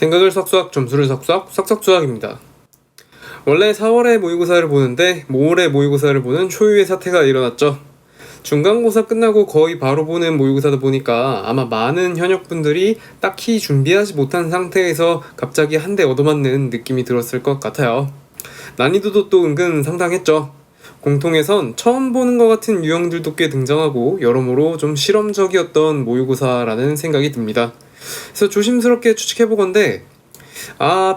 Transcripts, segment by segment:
생각을 싹싹 점수를 싹싹 싹싹 수학입니다. 원래 4월에 모의고사를 보는데 5월에 모의고사를 보는 초유의 사태가 일어났죠. 중간고사 끝나고 거의 바로 보는 모의고사다 보니까 아마 많은 현역분들이 딱히 준비하지 못한 상태에서 갑자기 한 대 얻어맞는 느낌이 들었을 것 같아요. 난이도도 또 은근 상당했죠. 공통에선 처음 보는 것 같은 유형들도 꽤 등장하고 여러모로 좀 실험적이었던 모의고사라는 생각이 듭니다. 그래서 조심스럽게 추측해보건데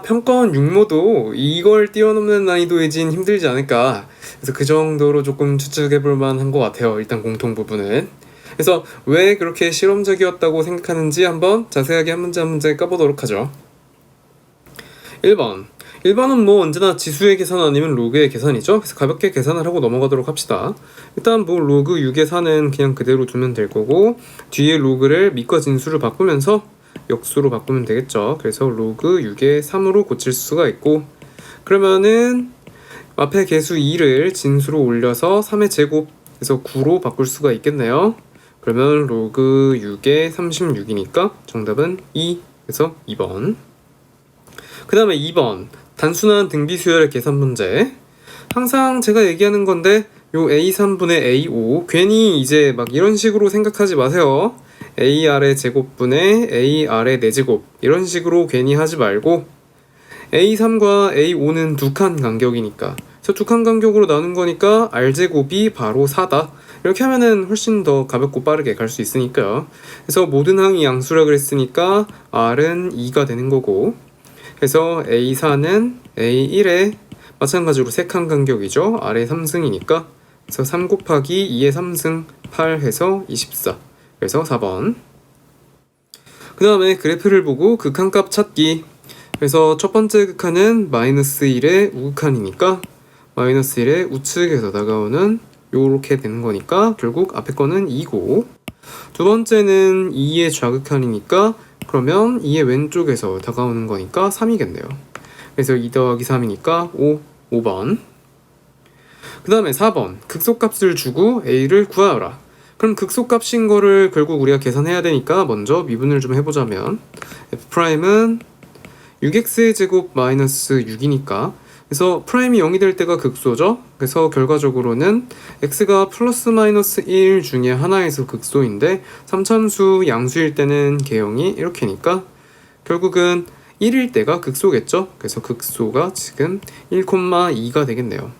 평가원 6모도 이걸 뛰어넘는 난이도이진 힘들지 않을까. 그래서 그 정도로 조금 추측해볼 만한 것 같아요. 일단 공통 부분은. 그래서 왜 그렇게 실험적이었다고 생각하는지 한번 자세하게 한 문제 한 문제 까보도록 하죠. 1번은 뭐 언제나 지수의 계산 아니면 로그의 계산이죠. 그래서 가볍게 계산을 하고 넘어가도록 합시다. 일단 뭐 로그 6의 4는 그냥 그대로 두면 될 거고, 뒤에 로그를 밑과 진수를 바꾸면서 역수로 바꾸면 되겠죠. 그래서 로그 6의 3으로 고칠 수가 있고, 그러면은 앞에 개수 2를 진수로 올려서 3의 제곱, 그래서 9로 바꿀 수가 있겠네요. 그러면 로그 6의 36이니까 정답은 2, 그래서 2번. 그 다음에 2번 단순한 등비수열의 계산 문제. 항상 제가 얘기하는 건데 요 A3분의 A5 괜히 이제 막 이런 식으로 생각하지 마세요. AR의 제곱분의 AR의 4제곱 이런 식으로 괜히 하지 말고, A3과 A5는 두 칸 간격이니까, 그래서 두 칸 간격으로 나눈 거니까 R제곱이 바로 4다. 이렇게 하면은 훨씬 더 가볍고 빠르게 갈 수 있으니까요. 그래서 모든 항이 양수라 그랬으니까 R은 2가 되는 거고, 그래서 A4는 A1에 마찬가지로 3칸 간격이죠. R의 3승이니까, 그래서 3 곱하기 2의 3승 8 해서 24. 그래서 4번. 그 다음에 그래프를 보고 극한값 찾기. 그래서 첫 번째 극한은 마이너스 1의 우극한이니까 마이너스 1의 우측에서 다가오는 요렇게 되는 거니까 결국 앞에 거는 2고, 두 번째는 2의 좌극한이니까 그러면 2의 왼쪽에서 다가오는 거니까 3이겠네요. 그래서 2 더하기 3이니까 5번. 그 다음에 4번 극소값을 주고 A를 구하라. 그럼 극소값인 거를 결국 우리가 계산해야 되니까 먼저 미분을 좀 해보자면 F'은 6x의 제곱 마이너스 6이니까, 그래서 프라임이 0이 될 때가 극소죠. 그래서 결과적으로는 x가 플러스 마이너스 1 중에 하나에서 극소인데 3참수 양수일 때는 개형이 이렇게니까 결국은 1일 때가 극소겠죠. 그래서 극소가 지금 1,2가 되겠네요.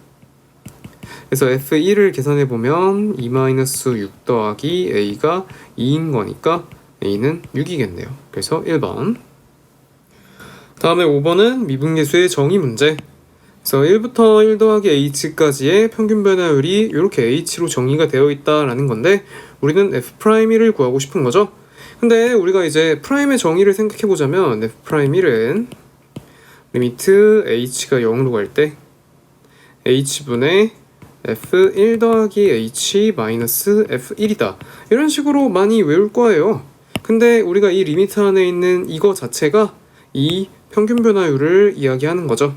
그래서 F1을 계산해보면 2-6 더하기 A가 2인 거니까 A는 6이겠네요. 그래서 1번. 다음에 5번은 미분계수의 정의 문제. 그래서 1부터 1 더하기 H까지의 평균 변화율이 이렇게 H로 정의가 되어 있다라는 건데, 우리는 F'1을 구하고 싶은 거죠. 근데 우리가 이제 프라임의 정의를 생각해보자면 F'1은 리미트 H가 0으로 갈 때 H분의 F1 더하기 H 마이너스 F1이다. 이런 식으로 많이 외울 거예요. 근데 우리가 이 리미트 안에 있는 이거 자체가 이 평균 변화율을 이야기하는 거죠.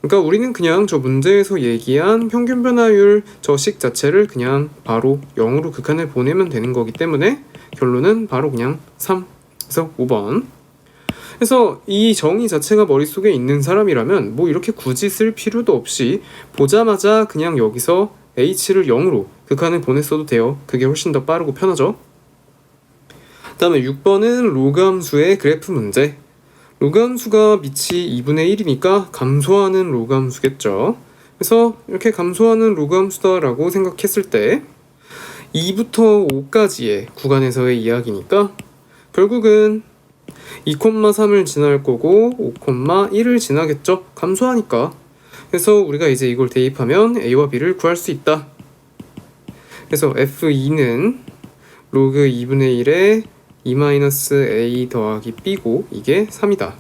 그러니까 우리는 그냥 저 문제에서 얘기한 평균 변화율 저 식 자체를 그냥 바로 0으로 극한을 보내면 되는 거기 때문에 결론은 바로 그냥 3. 그래서 5번. 그래서 이 정의 자체가 머릿속에 있는 사람이라면 뭐 이렇게 굳이 쓸 필요도 없이 보자마자 그냥 여기서 H를 0으로 극한을 보냈어도 돼요. 그게 훨씬 더 빠르고 편하죠. 그 다음에 6번은 로그 함수의 그래프 문제. 로그 함수가 밑이 2분의 1이니까 감소하는 로그 함수겠죠. 그래서 이렇게 감소하는 로그 함수다라고 생각했을 때 2부터 5까지의 구간에서의 이야기니까 결국은 2,3을 지날 거고 5,1을 지나겠죠. 감소하니까. 그래서 우리가 이제 이걸 대입하면 A와 B를 구할 수 있다. 그래서 F2는 로그 2분의 1에 2-A 더하기 B고 이게 3이다.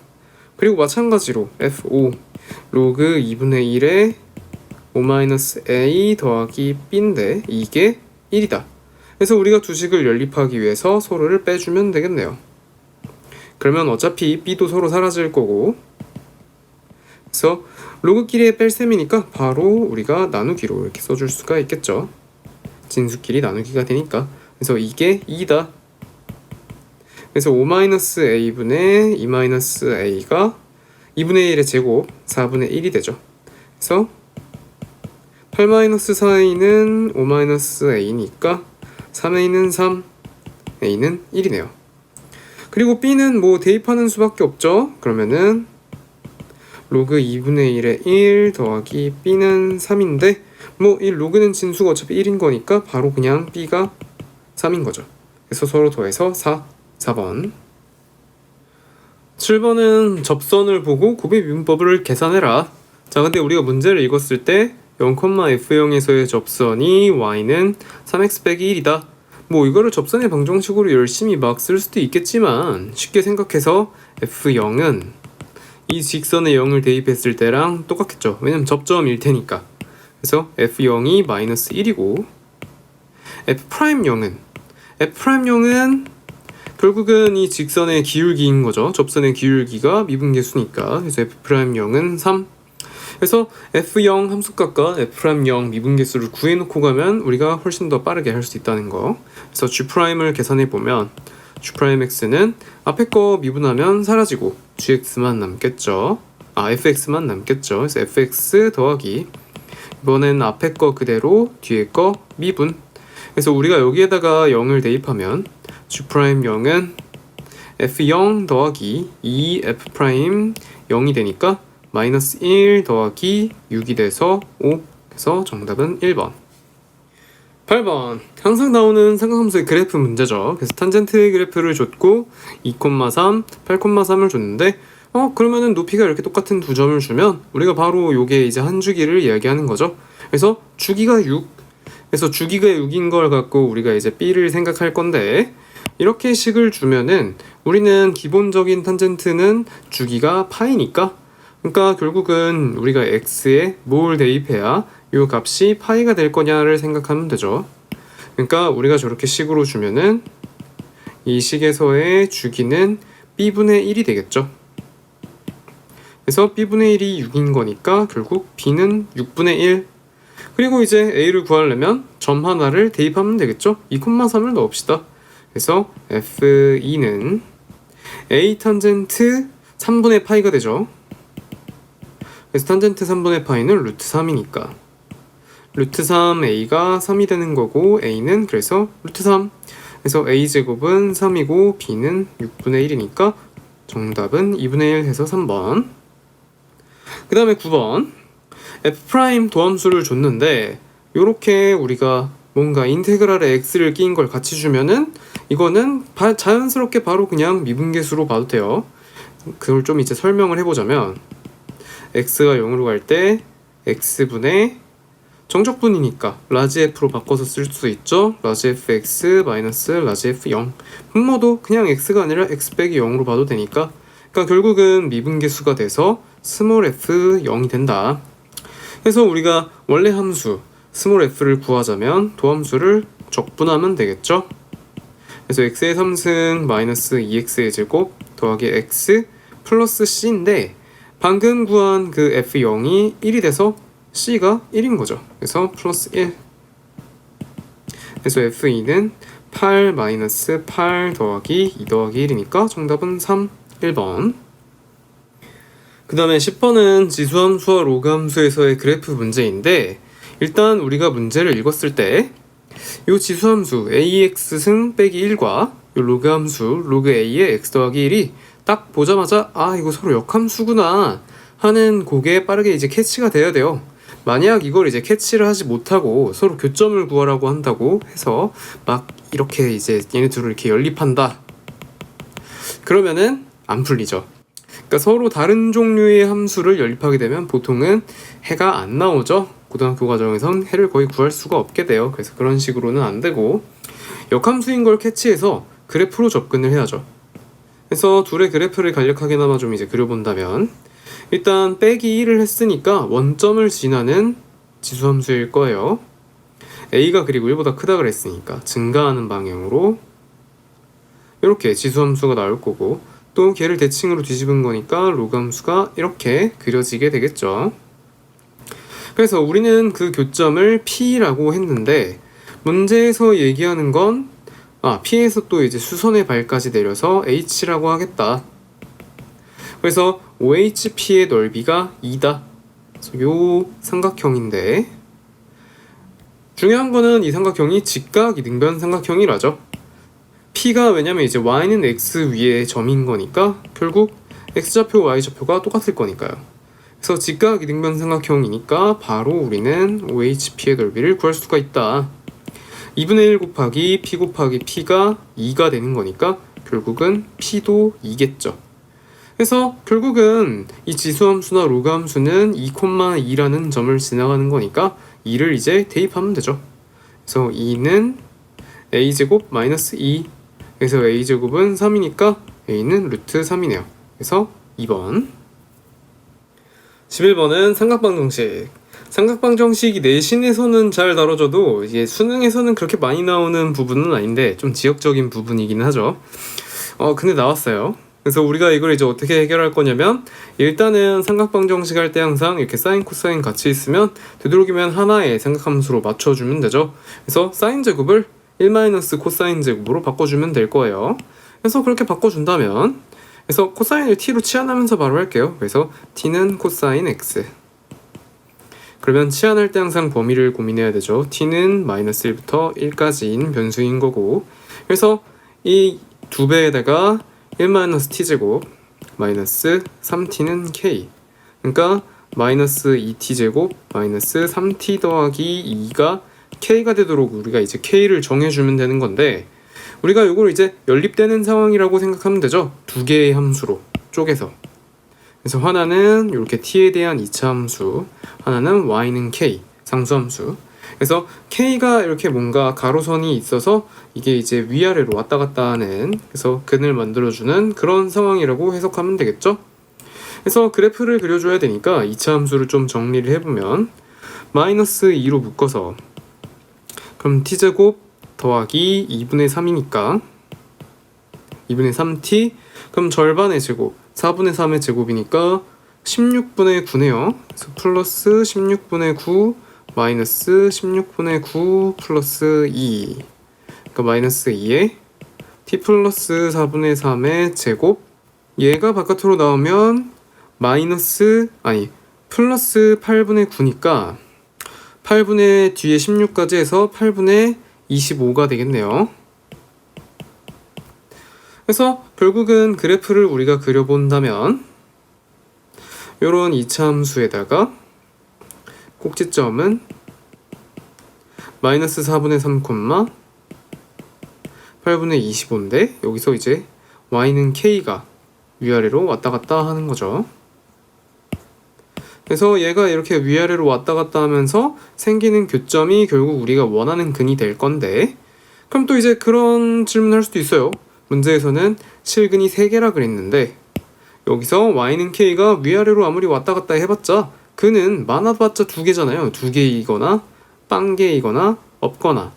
그리고 마찬가지로 F5 로그 2분의 1에 5-A 더하기 B인데 이게 1이다. 그래서 우리가 두 식을 연립하기 위해서 서로를 빼주면 되겠네요. 그러면 어차피 B도 서로 사라질 거고, 그래서 로그끼리의 뺄셈이니까 바로 우리가 나누기로 이렇게 써줄 수가 있겠죠. 진수끼리 나누기가 되니까. 그래서 이게 2다. 그래서 5-a분의 2-a가 2분의 1의 제곱 4분의 1이 되죠. 그래서 8-4a는 5-a니까 3a는 3, a는 1이네요. 그리고 b는 뭐 대입하는 수밖에 없죠. 그러면은 로그 2분의 1의 1 더하기 b는 3인데 뭐 이 로그는 진수가 어차피 1인 거니까 바로 그냥 b가 3인 거죠. 그래서 서로 더해서 4번. 7번은 접선을 보고 곱의 미분법을 계산해라. 자, 근데 우리가 문제를 읽었을 때 0,f0에서의 접선이 y는 3x 빼기 1이다. 뭐 이거를 접선의 방정식으로 열심히 막 쓸 수도 있겠지만 쉽게 생각해서 f0은 이 직선에 0을 대입했을 때랑 똑같겠죠. 왜냐면 접점일 테니까. 그래서 f0이 마이너스 1이고 f'0은 결국은 이 직선의 기울기인 거죠. 접선의 기울기가 미분계수니까. 그래서 f'0은 3. 그래서 f0 함수값과 f'0 미분계수를 구해놓고 가면 우리가 훨씬 더 빠르게 할 수 있다는 거. 그래서 g'을 계산해보면 g'x는 앞에 거 미분하면 사라지고 gx만 남겠죠. fx만 남겠죠. 그래서 fx 더하기 이번엔 앞에 거 그대로 뒤에 거 미분. 그래서 우리가 여기에다가 0을 대입하면 g'0은 f0 더하기 2f'0이 되니까 마이너스 1 더하기 6이 돼서 5. 그래서 정답은 1번. 8번. 항상 나오는 삼각함수의 그래프 문제죠. 그래서 탄젠트의 그래프를 줬고 2,3, 8,3을 줬는데 그러면은 높이가 이렇게 똑같은 두 점을 주면 우리가 바로 요게 이제 한 주기를 이야기하는 거죠. 그래서 주기가 6. 그래서 주기가 6인 걸 갖고 우리가 이제 b를 생각할 건데 이렇게 식을 주면은 우리는 기본적인 탄젠트는 주기가 파이니까 그러니까 결국은 우리가 x에 뭘 대입해야 이 값이 파이가 될 거냐를 생각하면 되죠. 그러니까 우리가 저렇게 식으로 주면은 이 식에서의 주기는 b분의 1이 되겠죠. 그래서 b분의 1이 6인 거니까 결국 b는 6분의 1. 그리고 이제 a를 구하려면 점 하나를 대입하면 되겠죠. 2,3을 넣읍시다. 그래서 f2는 a 탄젠트 3분의 파이가 되죠. 그래서 탄젠트 3분의 파이는 루트 3이니까 루트 3a가 3이 되는 거고 a는 그래서 루트 3. 그래서 a제곱은 3이고 b는 6분의 1이니까 정답은 2분의 1 해서 3번. 그 다음에 9번. f' 도함수를 줬는데 요렇게 우리가 뭔가 인테그랄에 x를 끼인 걸 같이 주면은 이거는 자연스럽게 바로 그냥 미분계수로 봐도 돼요. 그걸 좀 이제 설명을 해보자면 x가 0으로 갈 때 x분의 정적분이니까 라지 f로 바꿔서 쓸 수 있죠. 라지 fx 마이너스 라지 f0. 분모도 그냥 x가 아니라 x 빼기 0으로 봐도 되니까 그러니까 결국은 미분계수가 돼서 스몰 f0이 된다. 그래서 우리가 원래 함수 스몰 f를 구하자면 도함수를 적분하면 되겠죠. 그래서 x의 3승 마이너스 2x의 제곱 더하기 x 플러스 c인데 방금 구한 그 f0이 1이 돼서 c가 1인 거죠. 그래서 플러스 1. 그래서 f2는 8 마이너스 8 더하기 2 더하기 1이니까 정답은 3, 1번. 그 다음에 10번은 지수함수와 로그함수에서의 그래프 문제인데 일단 우리가 문제를 읽었을 때 이 지수함수 ax 승 빼기 1과 이 로그함수 로그 a의 x 더하기 1이 딱 보자마자 이거 서로 역함수구나 하는 그게 빠르게 이제 캐치가 돼야 돼요. 만약 이걸 이제 캐치를 하지 못하고 서로 교점을 구하라고 한다고 해서 막 이렇게 이제 얘네 둘을 이렇게 연립한다 그러면은 안 풀리죠. 그러니까 서로 다른 종류의 함수를 연립하게 되면 보통은 해가 안 나오죠. 고등학교 과정에선 해를 거의 구할 수가 없게 돼요. 그래서 그런 식으로는 안 되고 역함수인 걸 캐치해서 그래프로 접근을 해야죠. 그래서 둘의 그래프를 간략하게나마 좀 이제 그려본다면 일단 빼기 1을 했으니까 원점을 지나는 지수함수일 거예요. a가 그리고 1보다 크다 그랬으니까 증가하는 방향으로 이렇게 지수함수가 나올 거고 또 걔를 대칭으로 뒤집은 거니까 로그함수가 이렇게 그려지게 되겠죠. 그래서 우리는 그 교점을 P라고 했는데 문제에서 얘기하는 건 P에서 또 이제 수선의 발까지 내려서 H라고 하겠다. 그래서 OHP의 넓이가 2다. 그래서 요 삼각형인데 중요한 거는 이 삼각형이 직각 이등변 삼각형이라죠. P가 왜냐면 이제 Y는 X 위에 점인 거니까 결국 X좌표, Y좌표가 똑같을 거니까요. 그래서 직각 이등변 삼각형이니까 바로 우리는 OHP의 넓이를 구할 수가 있다. 2분의 1 곱하기 P 곱하기 P가 2가 되는 거니까 결국은 P도 2겠죠. 그래서 결국은 이 지수함수나 로그함수는 2,2라는 점을 지나가는 거니까 2를 이제 대입하면 되죠. 그래서 2는 a제곱 마이너스 2. 그래서 a제곱은 3이니까 a는 루트 3이네요. 그래서 2번. 11번은 삼각방정식. 삼각방정식이 내신에서는 잘 다뤄져도 이게 수능에서는 그렇게 많이 나오는 부분은 아닌데 좀 지역적인 부분이긴 하죠. 근데 나왔어요. 그래서 우리가 이걸 이제 어떻게 해결할 거냐면 일단은 삼각방정식 할 때 항상 이렇게 사인 코사인 같이 있으면 되도록이면 하나의 삼각함수로 맞춰주면 되죠. 그래서 사인 제곱을 1 코사인 제곱으로 바꿔주면 될 거예요. 그래서 그렇게 바꿔준다면 그래서 코사인을 t로 치환하면서 바로 할게요. 그래서 t는 코사인 x. 그러면 치환할 때 항상 범위를 고민해야 되죠. t는 마이너스 1부터 1까지인 변수인 거고 그래서 이 두 배에다가 1-t제곱 마이너스 3t는 k. 그러니까 마이너스 2t제곱 마이너스 3t 더하기 2가 k가 되도록 우리가 이제 k를 정해주면 되는 건데 우리가 이걸 이제 연립되는 상황이라고 생각하면 되죠. 두 개의 함수로 쪼개서. 그래서 하나는 이렇게 t에 대한 2차 함수, 하나는 y는 k 상수함수. 그래서 k가 이렇게 뭔가 가로선이 있어서 이게 이제 위아래로 왔다 갔다 하는 그래서 근을 만들어주는 그런 상황이라고 해석하면 되겠죠. 그래서 그래프를 그려줘야 되니까 2차 함수를 좀 정리를 해보면 마이너스 2로 묶어서 그럼 t제곱 더하기 2분의 3이니까 2분의 3t 그럼 절반의 제곱 4분의 3의 제곱이니까 16분의 9네요. 그래서 플러스 16분의 9 마이너스 16분의 9 플러스 2 그러니까 마이너스 2에 t 플러스 4분의 3의 제곱 얘가 바깥으로 나오면 플러스 8분의 9니까 8분의 뒤에 16까지 해서 8분의 25가 되겠네요. 그래서 결국은 그래프를 우리가 그려본다면 요런 2차 함수에다가 꼭지점은 마이너스 4분의 3, 8분의 25인데 여기서 이제 y는 k가 위아래로 왔다 갔다 하는 거죠. 그래서 얘가 이렇게 위아래로 왔다 갔다 하면서 생기는 교점이 결국 우리가 원하는 근이 될 건데 그럼 또 이제 그런 질문을 할 수도 있어요. 문제에서는 실근이 3개라 그랬는데 여기서 y는 k가 위아래로 아무리 왔다 갔다 해봤자 근은 많아봤자 2개잖아요. 2개이거나 빵개이거나 없거나.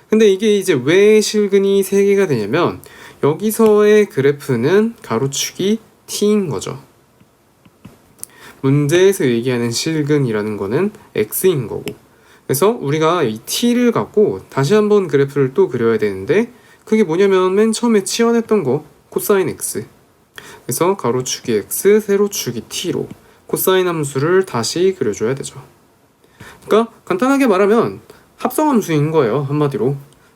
근데 이게 이제 왜 실근이 3개가 되냐면 여기서의 그래프는 가로축이 t인 거죠. 문제에서 얘기하는 실근이라는 거는 x인 거고 그래서 우리가 이 t를 갖고 다시 한번 그래프를 또 그려야 되는데 그게 뭐냐면 맨 처음에 치환했던 거 코사인 x 그래서 가로축이 x, 세로축이 t로 코사인 함수를 다시 그려줘야 되죠. 그러니까 간단하게 말하면 합성함수인 거예요. 한마디로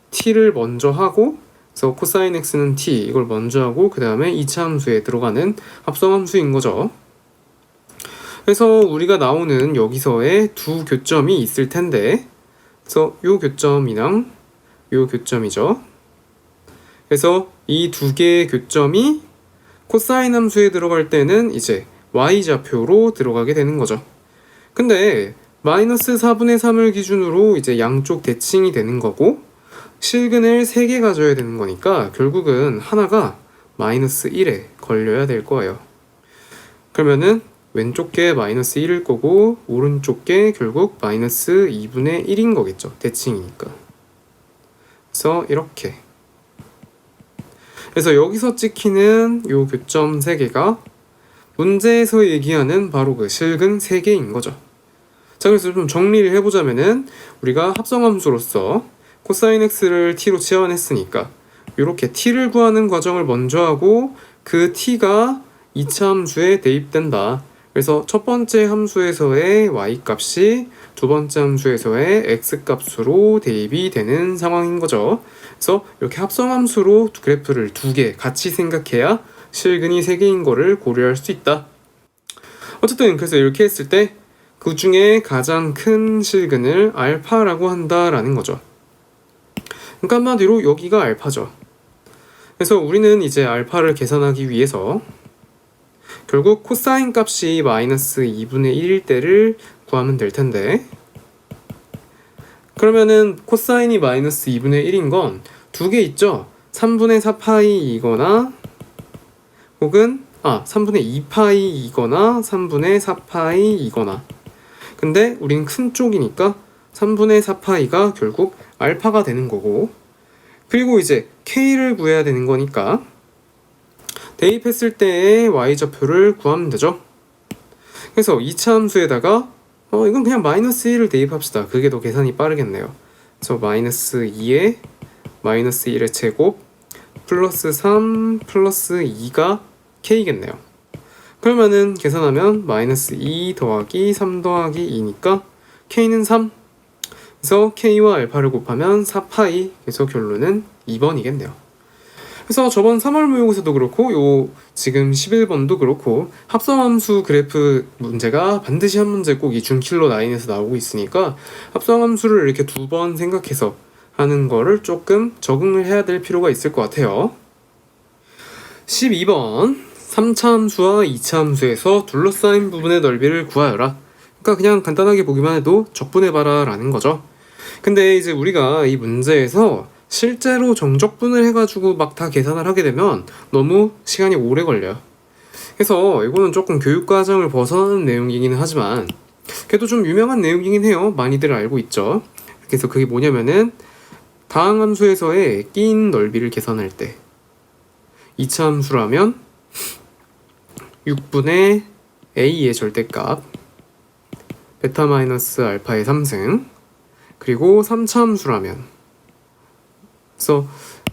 t를 먼저 하고 그래서 코사인 x는 t 이걸 먼저 하고 그 다음에 2차 함수에 들어가는 합성함수인 거죠. 그래서 우리가 나오는 여기서의 두 교점이 있을 텐데 그래서 요 교점이랑 요 교점이죠. 그래서 이 두 개의 교점이 코사인 함수에 들어갈 때는 이제 y좌표로 들어가게 되는 거죠. 근데 마이너스 4분의 3을 기준으로 이제 양쪽 대칭이 되는 거고 실근을 3개 가져야 되는 거니까 결국은 하나가 마이너스 1에 걸려야 될 거예요. 그러면은 왼쪽 게 마이너스 1일 거고 오른쪽 게 결국 마이너스 2분의 1인 거겠죠. 대칭이니까. 그래서 이렇게 그래서 여기서 찍히는 요 교점 3개가 문제에서 얘기하는 바로 그 실근 3개인 거죠. 자, 그래서 좀 정리를 해보자면은 우리가 합성함수로서 코사인 x를 t로 치환했으니까 이렇게 t를 구하는 과정을 먼저 하고 그 t가 2차 함수에 대입된다. 그래서 첫 번째 함수에서의 y 값이 두 번째 함수에서의 x 값으로 대입이 되는 상황인 거죠. 그래서 이렇게 합성함수로 그래프를 두 개 같이 생각해야 실근이 세 개인 거를 고려할 수 있다. 어쨌든 그래서 이렇게 했을 때 그 중에 가장 큰 실근을 알파라고 한다라는 거죠. 그러니까 한마디로 여기가 알파죠. 그래서 우리는 이제 알파를 계산하기 위해서 결국 코사인 값이 마이너스 2분의 1일 때를 구하면 될 텐데, 그러면은 코사인이 마이너스 2분의 1인 건 두 개 있죠? 3분의 4파이이거나 혹은 3분의 2파이이거나 3분의 4파이이거나. 근데 우린 큰 쪽이니까 3분의 4파이가 결국 알파가 되는 거고, 그리고 이제 k를 구해야 되는 거니까 대입했을 때의 y좌표를 구하면 되죠. 그래서 2차 함수에다가 이건 그냥 마이너스 1을 대입합시다. 그게 더 계산이 빠르겠네요. 그래서 마이너스 2에 마이너스 1의 제곱 플러스 3 플러스 2가 k겠네요. 그러면은 계산하면 마이너스 2 더하기 3 더하기 2니까 k는 3. 그래서 k와 알파를 곱하면 4파이. 그래서 결론은 2번이겠네요. 그래서 저번 3월 모의고사도 그렇고 요 지금 11번도 그렇고 합성함수 그래프 문제가 반드시 한 문제 꼭 이 준킬러 9에서 나오고 있으니까 합성함수를 이렇게 두 번 생각해서 하는 거를 조금 적응을 해야 될 필요가 있을 것 같아요. 12번 3차 함수와 2차 함수에서 둘러싸인 부분의 넓이를 구하여라. 그러니까 그냥 간단하게 보기만 해도 적분해봐라 라는 거죠. 근데 이제 우리가 이 문제에서 실제로 정적분을 해가지고 막 다 계산을 하게 되면 너무 시간이 오래 걸려요. 그래서 이거는 조금 교육과정을 벗어나는 내용이기는 하지만 그래도 좀 유명한 내용이긴 해요. 많이들 알고 있죠. 그래서 그게 뭐냐면은 다항함수에서의 끼인 넓이를 계산할 때 2차 함수라면 6분의 a의 절대값 베타 마이너스 알파의 3승, 그리고 3차 함수라면, 그래서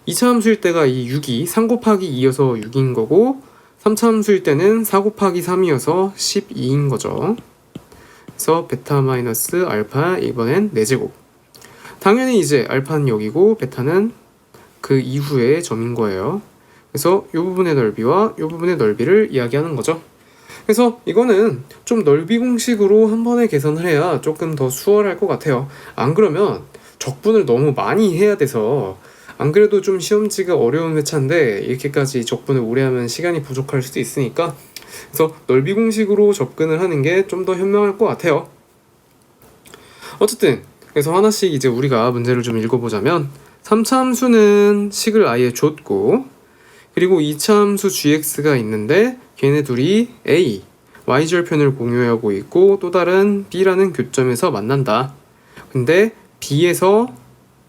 2차 함수일 때가 이 6이 3 곱하기 2여서 6인 거고 3차 함수일 때는 4 곱하기 3이어서 12인 거죠. 그래서 베타 마이너스 알파 이번엔 4제곱. 당연히 이제 알파는 여기고 베타는 그 이후의 점인 거예요. 그래서 이 부분의 넓이와 이 부분의 넓이를 이야기하는 거죠. 그래서 이거는 좀 넓이 공식으로 한 번에 계산을 해야 조금 더 수월할 것 같아요. 안 그러면 적분을 너무 많이 해야 돼서, 안 그래도 좀 시험지가 어려운 회차인데 이렇게까지 적분을 오래 하면 시간이 부족할 수도 있으니까, 그래서 넓이 공식으로 접근을 하는 게 좀 더 현명할 것 같아요. 어쨌든 그래서 하나씩 이제 우리가 문제를 좀 읽어보자면, 3차 함수는 식을 아예 줬고, 그리고 2차 함수 gx가 있는데 걔네 둘이 a, y절편을 공유하고 있고 또 다른 b라는 교점에서 만난다. 근데 b에서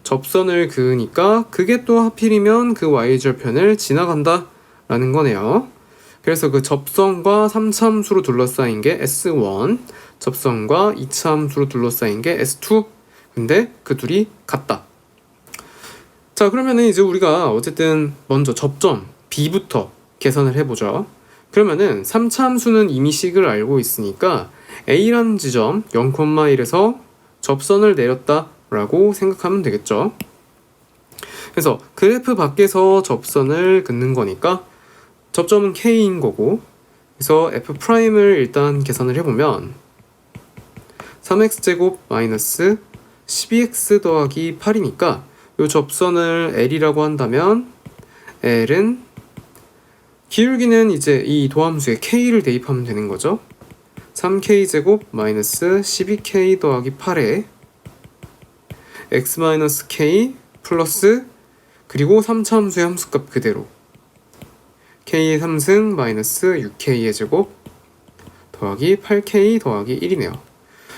접선을 그으니까 그게 또 하필이면 그 y절편을 지나간다 라는 거네요. 그래서 그 접선과 3차 함수로 둘러싸인 게 S1, 접선과 2차 함수로 둘러싸인 게 S2. 근데 그 둘이 같다. 자, 그러면은 이제 우리가 어쨌든 먼저 접점 B부터 계산을 해보죠. 그러면은 3차 함수는 이미 식을 알고 있으니까 A라는 지점 0,1에서 접선을 내렸다 라고 생각하면 되겠죠. 그래서 그래프 밖에서 접선을 긋는 거니까 접점은 K인 거고, 그래서 F'을 일단 계산을 해보면 3x제곱 마이너스 12x 더하기 8이니까 이 접선을 L이라고 한다면 L은 기울기는 이제 이 도함수에 K를 대입하면 되는 거죠. 3K제곱 마이너스 12K 더하기 8에 X 마이너스 K 플러스 그리고 3차 함수의 함수값 그대로 K의 3승 마이너스 6K의 제곱 더하기 8K 더하기 1이네요.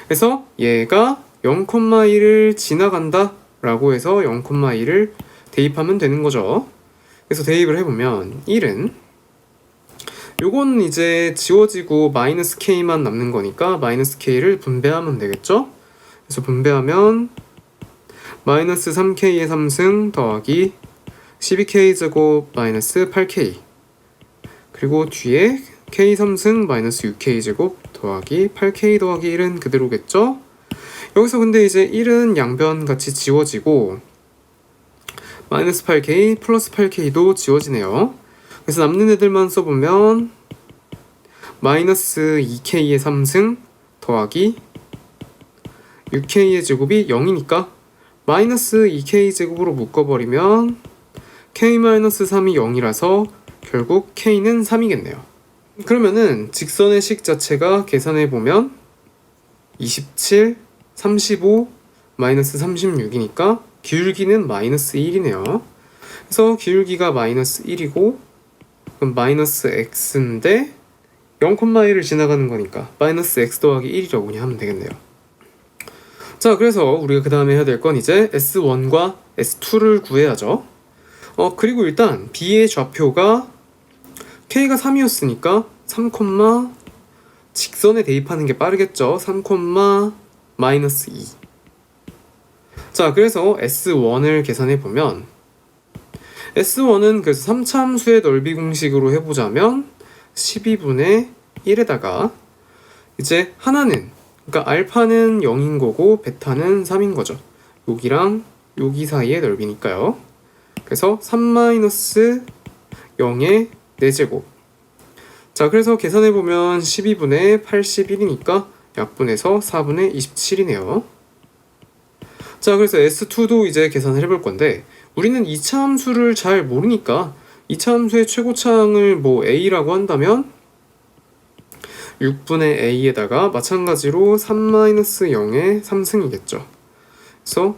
그래서 얘가 0,1을 지나간다 라고 해서 0,1을 대입하면 되는 거죠. 그래서 대입을 해보면 1은 요건 이제 지워지고 마이너스 K만 남는 거니까 마이너스 K를 분배하면 되겠죠. 그래서 분배하면 마이너스 3k의 3승 더하기 12k 제곱 마이너스 8k, 그리고 뒤에 k 3승 마이너스 6k 제곱 더하기 8k 더하기 1은 그대로겠죠? 여기서 근데 이제 1은 양변 같이 지워지고 마이너스 8k 플러스 8k도 지워지네요. 그래서 남는 애들만 써보면 마이너스 2k의 3승 더하기 6k의 제곱이 0이니까 마이너스 2k 제곱으로 묶어버리면 k-3이 0이라서 결국 k는 3이겠네요. 그러면은 직선의 식 자체가 계산해보면 27, 35, 마이너스 36이니까 기울기는 마이너스 1이네요. 그래서 기울기가 마이너스 1이고 그럼 마이너스 x인데 0,1을 지나가는 거니까 마이너스 x 더하기 1이라고 그냥 하면 되겠네요. 자, 그래서 우리가 그 다음에 해야 될 건 이제 S1과 S2를 구해야죠. 그리고 일단 B의 좌표가 K가 3이었으니까 3, 직선에 대입하는 게 빠르겠죠. 3, 마이너스 2. 자, 그래서 S1을 계산해 보면 S1은 그래서 3차함수의 넓이 공식으로 해보자면 12분의 1에다가 이제 하나는, 그러니까 알파는 0인 거고 베타는 3인 거죠. 여기랑 여기 사이의 넓이니까요. 그래서 3-0의 4제곱. 자, 그래서 계산해보면 12분의 81이니까 약분해서 4분의 27이네요. 자, 그래서 S2도 이제 계산을 해볼 건데 우리는 2차 함수를 잘 모르니까 2차 함수의 최고차항을 뭐 A라고 한다면 6분의 A에다가 마찬가지로 3-0의 3승이겠죠. 그래서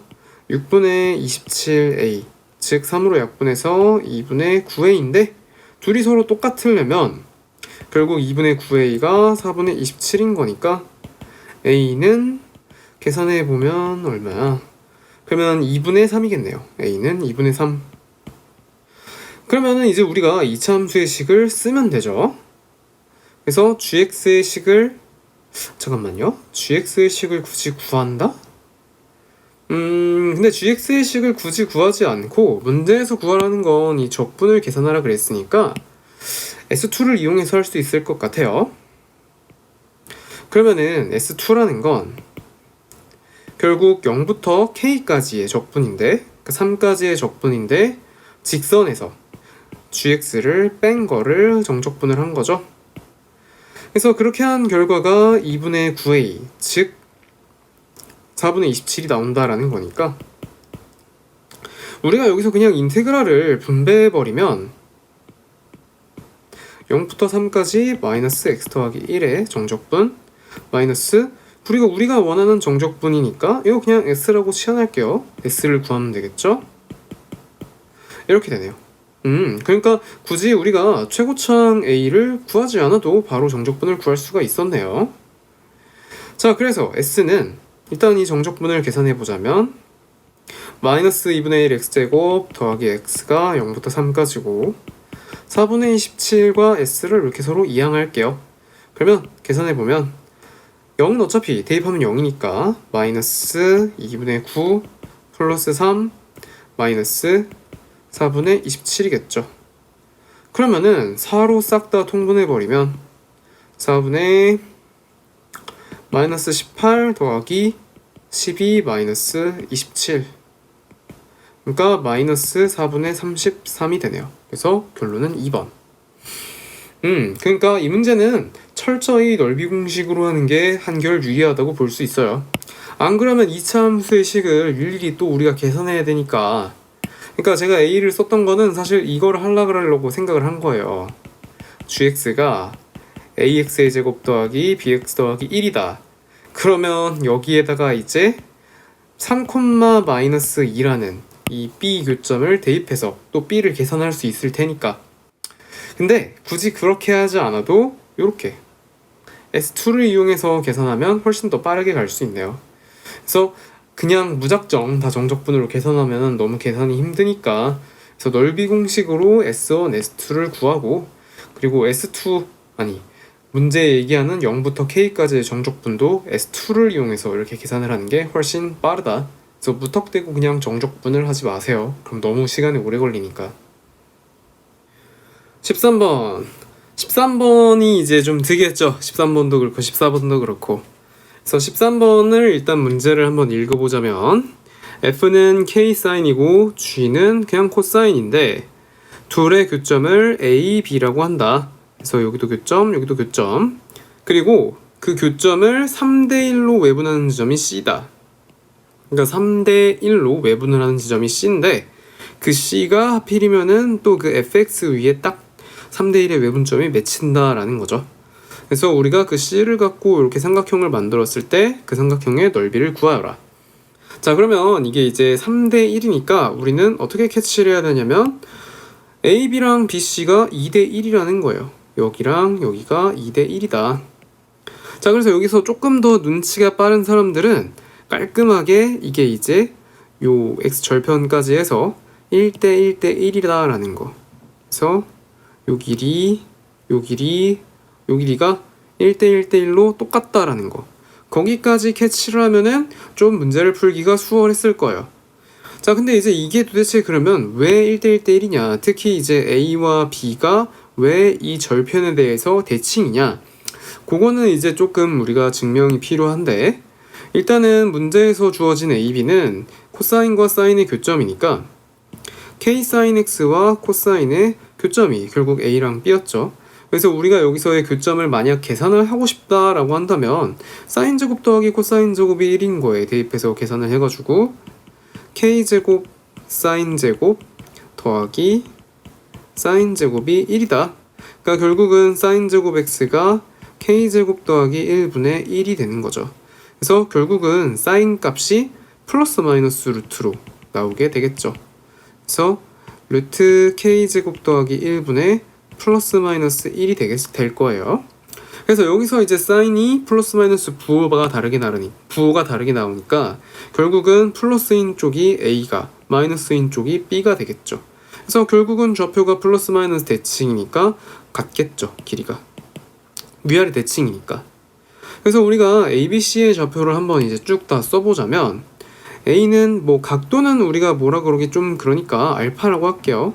6분의 27A, 즉 3으로 약분해서 2분의 9A인데 둘이 서로 똑같으려면 결국 2분의 9A가 4분의 27인 거니까 A는 계산해보면 얼마야? 그러면 2분의 3이겠네요. A는 2분의 3. 그러면은 이제 우리가 2차 함수의 식을 쓰면 되죠. 그래서 gx의 식을, 잠깐만요, gx의 식을 굳이 구한다? 근데 gx의 식을 굳이 구하지 않고 문제에서 구하라는 건 이 적분을 계산하라 그랬으니까 S2를 이용해서 할 수 있을 것 같아요. 그러면은 S2라는 건 결국 0부터 k까지의 적분인데, 그러니까 3까지의 적분인데 직선에서 gx를 뺀 거를 정적분을 한 거죠. 그래서 그렇게 한 결과가 2분의 9a, 즉 4분의 27이 나온다라는 거니까 우리가 여기서 그냥 인테그랄을 분배해버리면 0부터 3까지 마이너스 x 더하기 1의 정적분 마이너스, 그리고 우리가 원하는 정적분이니까 이거 그냥 s라고 치환할게요. s를 구하면 되겠죠? 이렇게 되네요. 그러니까 굳이 우리가 최고차항 A를 구하지 않아도 바로 정적분을 구할 수가 있었네요. 자, 그래서 S는 일단 이 정적분을 계산해보자면 마이너스 2분의 1 X제곱 더하기 X가 0부터 3까지고 4분의 27과 S를 이렇게 서로 이항할게요. 그러면 계산해보면 0은 어차피 대입하면 0이니까 마이너스 2분의 9 플러스 3 마이너스 4분의 27이겠죠. 그러면은 4로 싹 다 통분해버리면 4분의 마이너스 18 더하기 12 마이너스 27, 그러니까 마이너스 4분의 33이 되네요. 그래서 결론은 2번. 그러니까 이 문제는 철저히 넓이 공식으로 하는 게 한결 유리하다고 볼 수 있어요. 안 그러면 2차 함수의 식을 일일이 또 우리가 계산해야 되니까, 그러니까 제가 A를 썼던 거는 사실 이걸 하려고 생각을 한 거예요. gx가 ax의 제곱 더하기 bx 더하기 1이다. 그러면 여기에다가 이제 3, 마이너스 2라는 이 b 교점을 대입해서 또 b를 계산할 수 있을 테니까. 근데 굳이 그렇게 하지 않아도 이렇게 S2를 이용해서 계산하면 훨씬 더 빠르게 갈 수 있네요. 그래서 그냥 무작정 다 정적분으로 계산하면 너무 계산이 힘드니까, 그래서 넓이 공식으로 S1, S2를 구하고, 그리고 S2, 문제에 얘기하는 0부터 K까지의 정적분도 S2를 이용해서 이렇게 계산을 하는 게 훨씬 빠르다. 그래서 무턱대고 그냥 정적분을 하지 마세요. 그럼 너무 시간이 오래 걸리니까. 13번. 13번이 이제 좀 특이했죠. 13번도 그렇고 14번도 그렇고. 그래서 13번을 일단 문제를 한번 읽어보자면 F는 K사인이고 G는 그냥 코사인인데 둘의 교점을 A, B라고 한다. 그래서 여기도 교점, 여기도 교점. 그리고 그 교점을 3대1로 외분하는 지점이 C다. 그러니까 3대1로 외분을 하는 지점이 C인데 그 C가 하필이면은 또 그 fx 위에 딱 3대1의 외분점이 맺힌다라는 거죠. 그래서 우리가 그 C를 갖고 이렇게 삼각형을 만들었을 때 그 삼각형의 넓이를 구하여라. 자, 그러면 이게 이제 3대1이니까 우리는 어떻게 캐치를 해야 되냐면 AB랑 BC가 2대1이라는 거예요. 여기랑 여기가 2대1이다. 자, 그래서 여기서 조금 더 눈치가 빠른 사람들은 깔끔하게 이게 이제 요 x절편까지 해서 1대1대1이다라는 거. 그래서 요 길이, 요 길이, 요 길이가 1대1대1로 똑같다라는 거. 거기까지 캐치를 하면은 좀 문제를 풀기가 수월했을 거예요. 자, 근데 이제 이게 도대체 그러면 왜 1대1대1이냐? 특히 이제 A와 B가 왜 이 절편에 대해서 대칭이냐? 그거는 이제 조금 우리가 증명이 필요한데 일단은 문제에서 주어진 AB는 코사인과 사인의 교점이니까 K사인 X와 코사인의 교점이 결국 A랑 B였죠. 그래서 우리가 여기서의 교점을 만약 계산을 하고 싶다라고 한다면 사인 제곱 더하기 코사인 제곱이 1인 거에 대입해서 계산을 해가지고 K제곱 사인 제곱 더하기 사인 제곱이 1이다. 그러니까 결국은 사인 제곱 X가 K제곱 더하기 1분의 1이 되는 거죠. 그래서 결국은 사인 값이 플러스 마이너스 루트로 나오게 되겠죠. 그래서 루트 K제곱 더하기 1분의 플러스 마이너스 1이 될 거예요. 그래서 여기서 이제 사인이 플러스 마이너스 부호가 다르게 나오니까 결국은 플러스인 쪽이 A가 마이너스인 쪽이 B가 되겠죠. 그래서 결국은 좌표가 플러스 마이너스 대칭이니까 같겠죠. 길이가 위아래 대칭이니까. 그래서 우리가 ABC의 좌표를 한번 이제 쭉 다 써보자면 A는 뭐 각도는 우리가 뭐라 그러기 좀 그러니까 알파라고 할게요.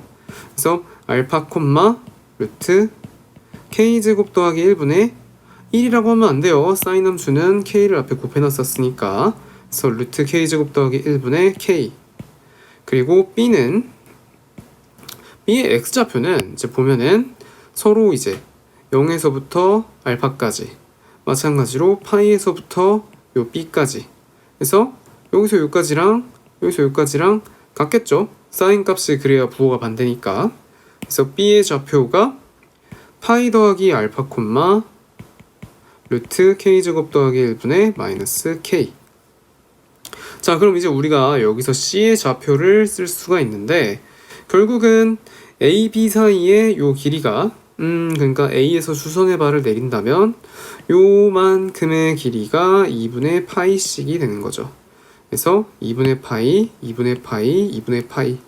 그래서 알파 콤마 루트 K제곱 더하기 1분의 1이라고 하면 안 돼요. 사인 함수는 K를 앞에 곱해놨었으니까. 그래서 루트 K제곱 더하기 1분의 K. 그리고 B의 X좌표는 이제 보면은 서로 이제 0에서부터 알파까지 마찬가지로 파이에서부터 요 B까지 그래서 여기서 여기까지랑 여기서 여기까지랑 같겠죠. 사인 값이 그래야 부호가 반대니까. 그래서 B의 좌표가 파이 더하기 알파 콤마 루트 K제곱 더하기 1분의 마이너스 K. 자, 그럼 이제 우리가 여기서 C의 좌표를 쓸 수가 있는데 결국은 A, B 사이의 요 길이가 그러니까 A에서 수선의 발을 내린다면 요만큼의 길이가 2분의 파이씩이 되는 거죠. 그래서 2분의 파이, 2분의 파이, 2분의 파이.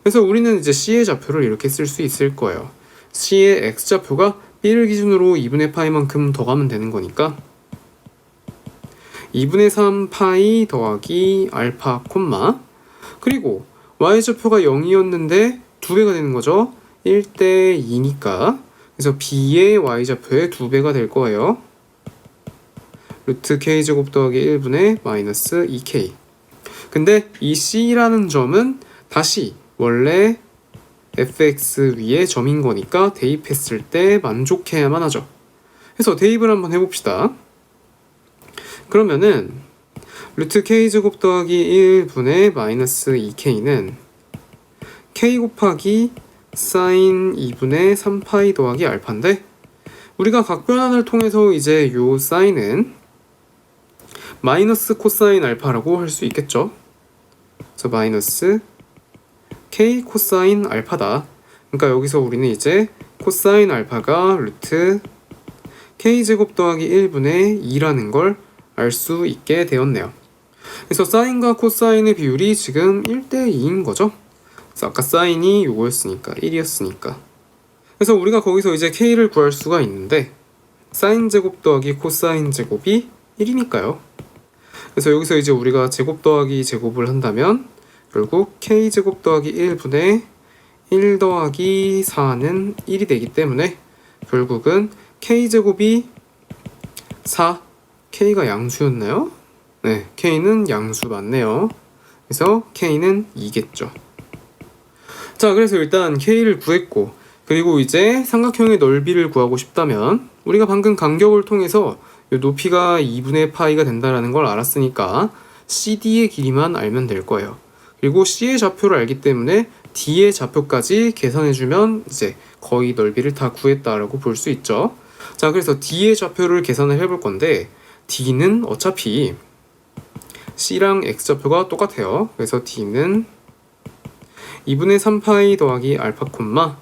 그래서 우리는 이제 C의 좌표를 이렇게 쓸 수 있을 거예요. C의 X좌표가 B를 기준으로 2분의 파이만큼 더 가면 되는 거니까 2분의 3 파이 더하기 알파 콤마 그리고 Y좌표가 0이었는데 2배가 되는 거죠. 1대 2니까 그래서 B의 Y좌표의 2배가 될 거예요. 루트 K제곱 더하기 1분의 마이너스 2K. 근데 이 C라는 점은 다시 원래 fx 위에 점인 거니까 대입했을 때 만족해야만 하죠. 그래서 대입을 한번 해봅시다. 그러면은 루트 K제곱 더하기 1분의 마이너스 2K는 K 곱하기 사인 2분의 3파이 더하기 알파인데 우리가 각변환을 통해서 이제 요 사인은 마이너스 코사인 알파라고 할 수 있겠죠. 그래서 마이너스 K 코사인 알파다. 그러니까 여기서 우리는 이제 코사인 알파가 루트 K제곱 더하기 1분의 2라는 걸 알 수 있게 되었네요. 그래서 사인과 코사인의 비율이 지금 1대 2인 거죠. 그래서 아까 사인이 요거였으니까 1이었으니까 그래서 우리가 거기서 이제 K를 구할 수가 있는데 사인 제곱 더하기 코사인 제곱이 1이니까요. 그래서 여기서 이제 우리가 제곱 더하기 제곱을 한다면 결국 k제곱 더하기 1분의 1 더하기 4는 1이 되기 때문에 결국은 k제곱이 4, k가 양수였나요? 네, k는 양수 맞네요. 그래서 k는 2겠죠. 자, 그래서 일단 k를 구했고, 그리고 이제 삼각형의 넓이를 구하고 싶다면 우리가 방금 간격을 통해서 이 높이가 2분의 파이가 된다는 걸 알았으니까 CD의 길이만 알면 될 거예요. 그리고 C의 좌표를 알기 때문에 D의 좌표까지 계산해주면 이제 거의 넓이를 다 구했다라고 볼 수 있죠. 자, 그래서 D의 좌표를 계산을 해볼 건데 D는 어차피 C랑 X좌표가 똑같아요. 그래서 D는 2분의 3파이 더하기 알파 콤마,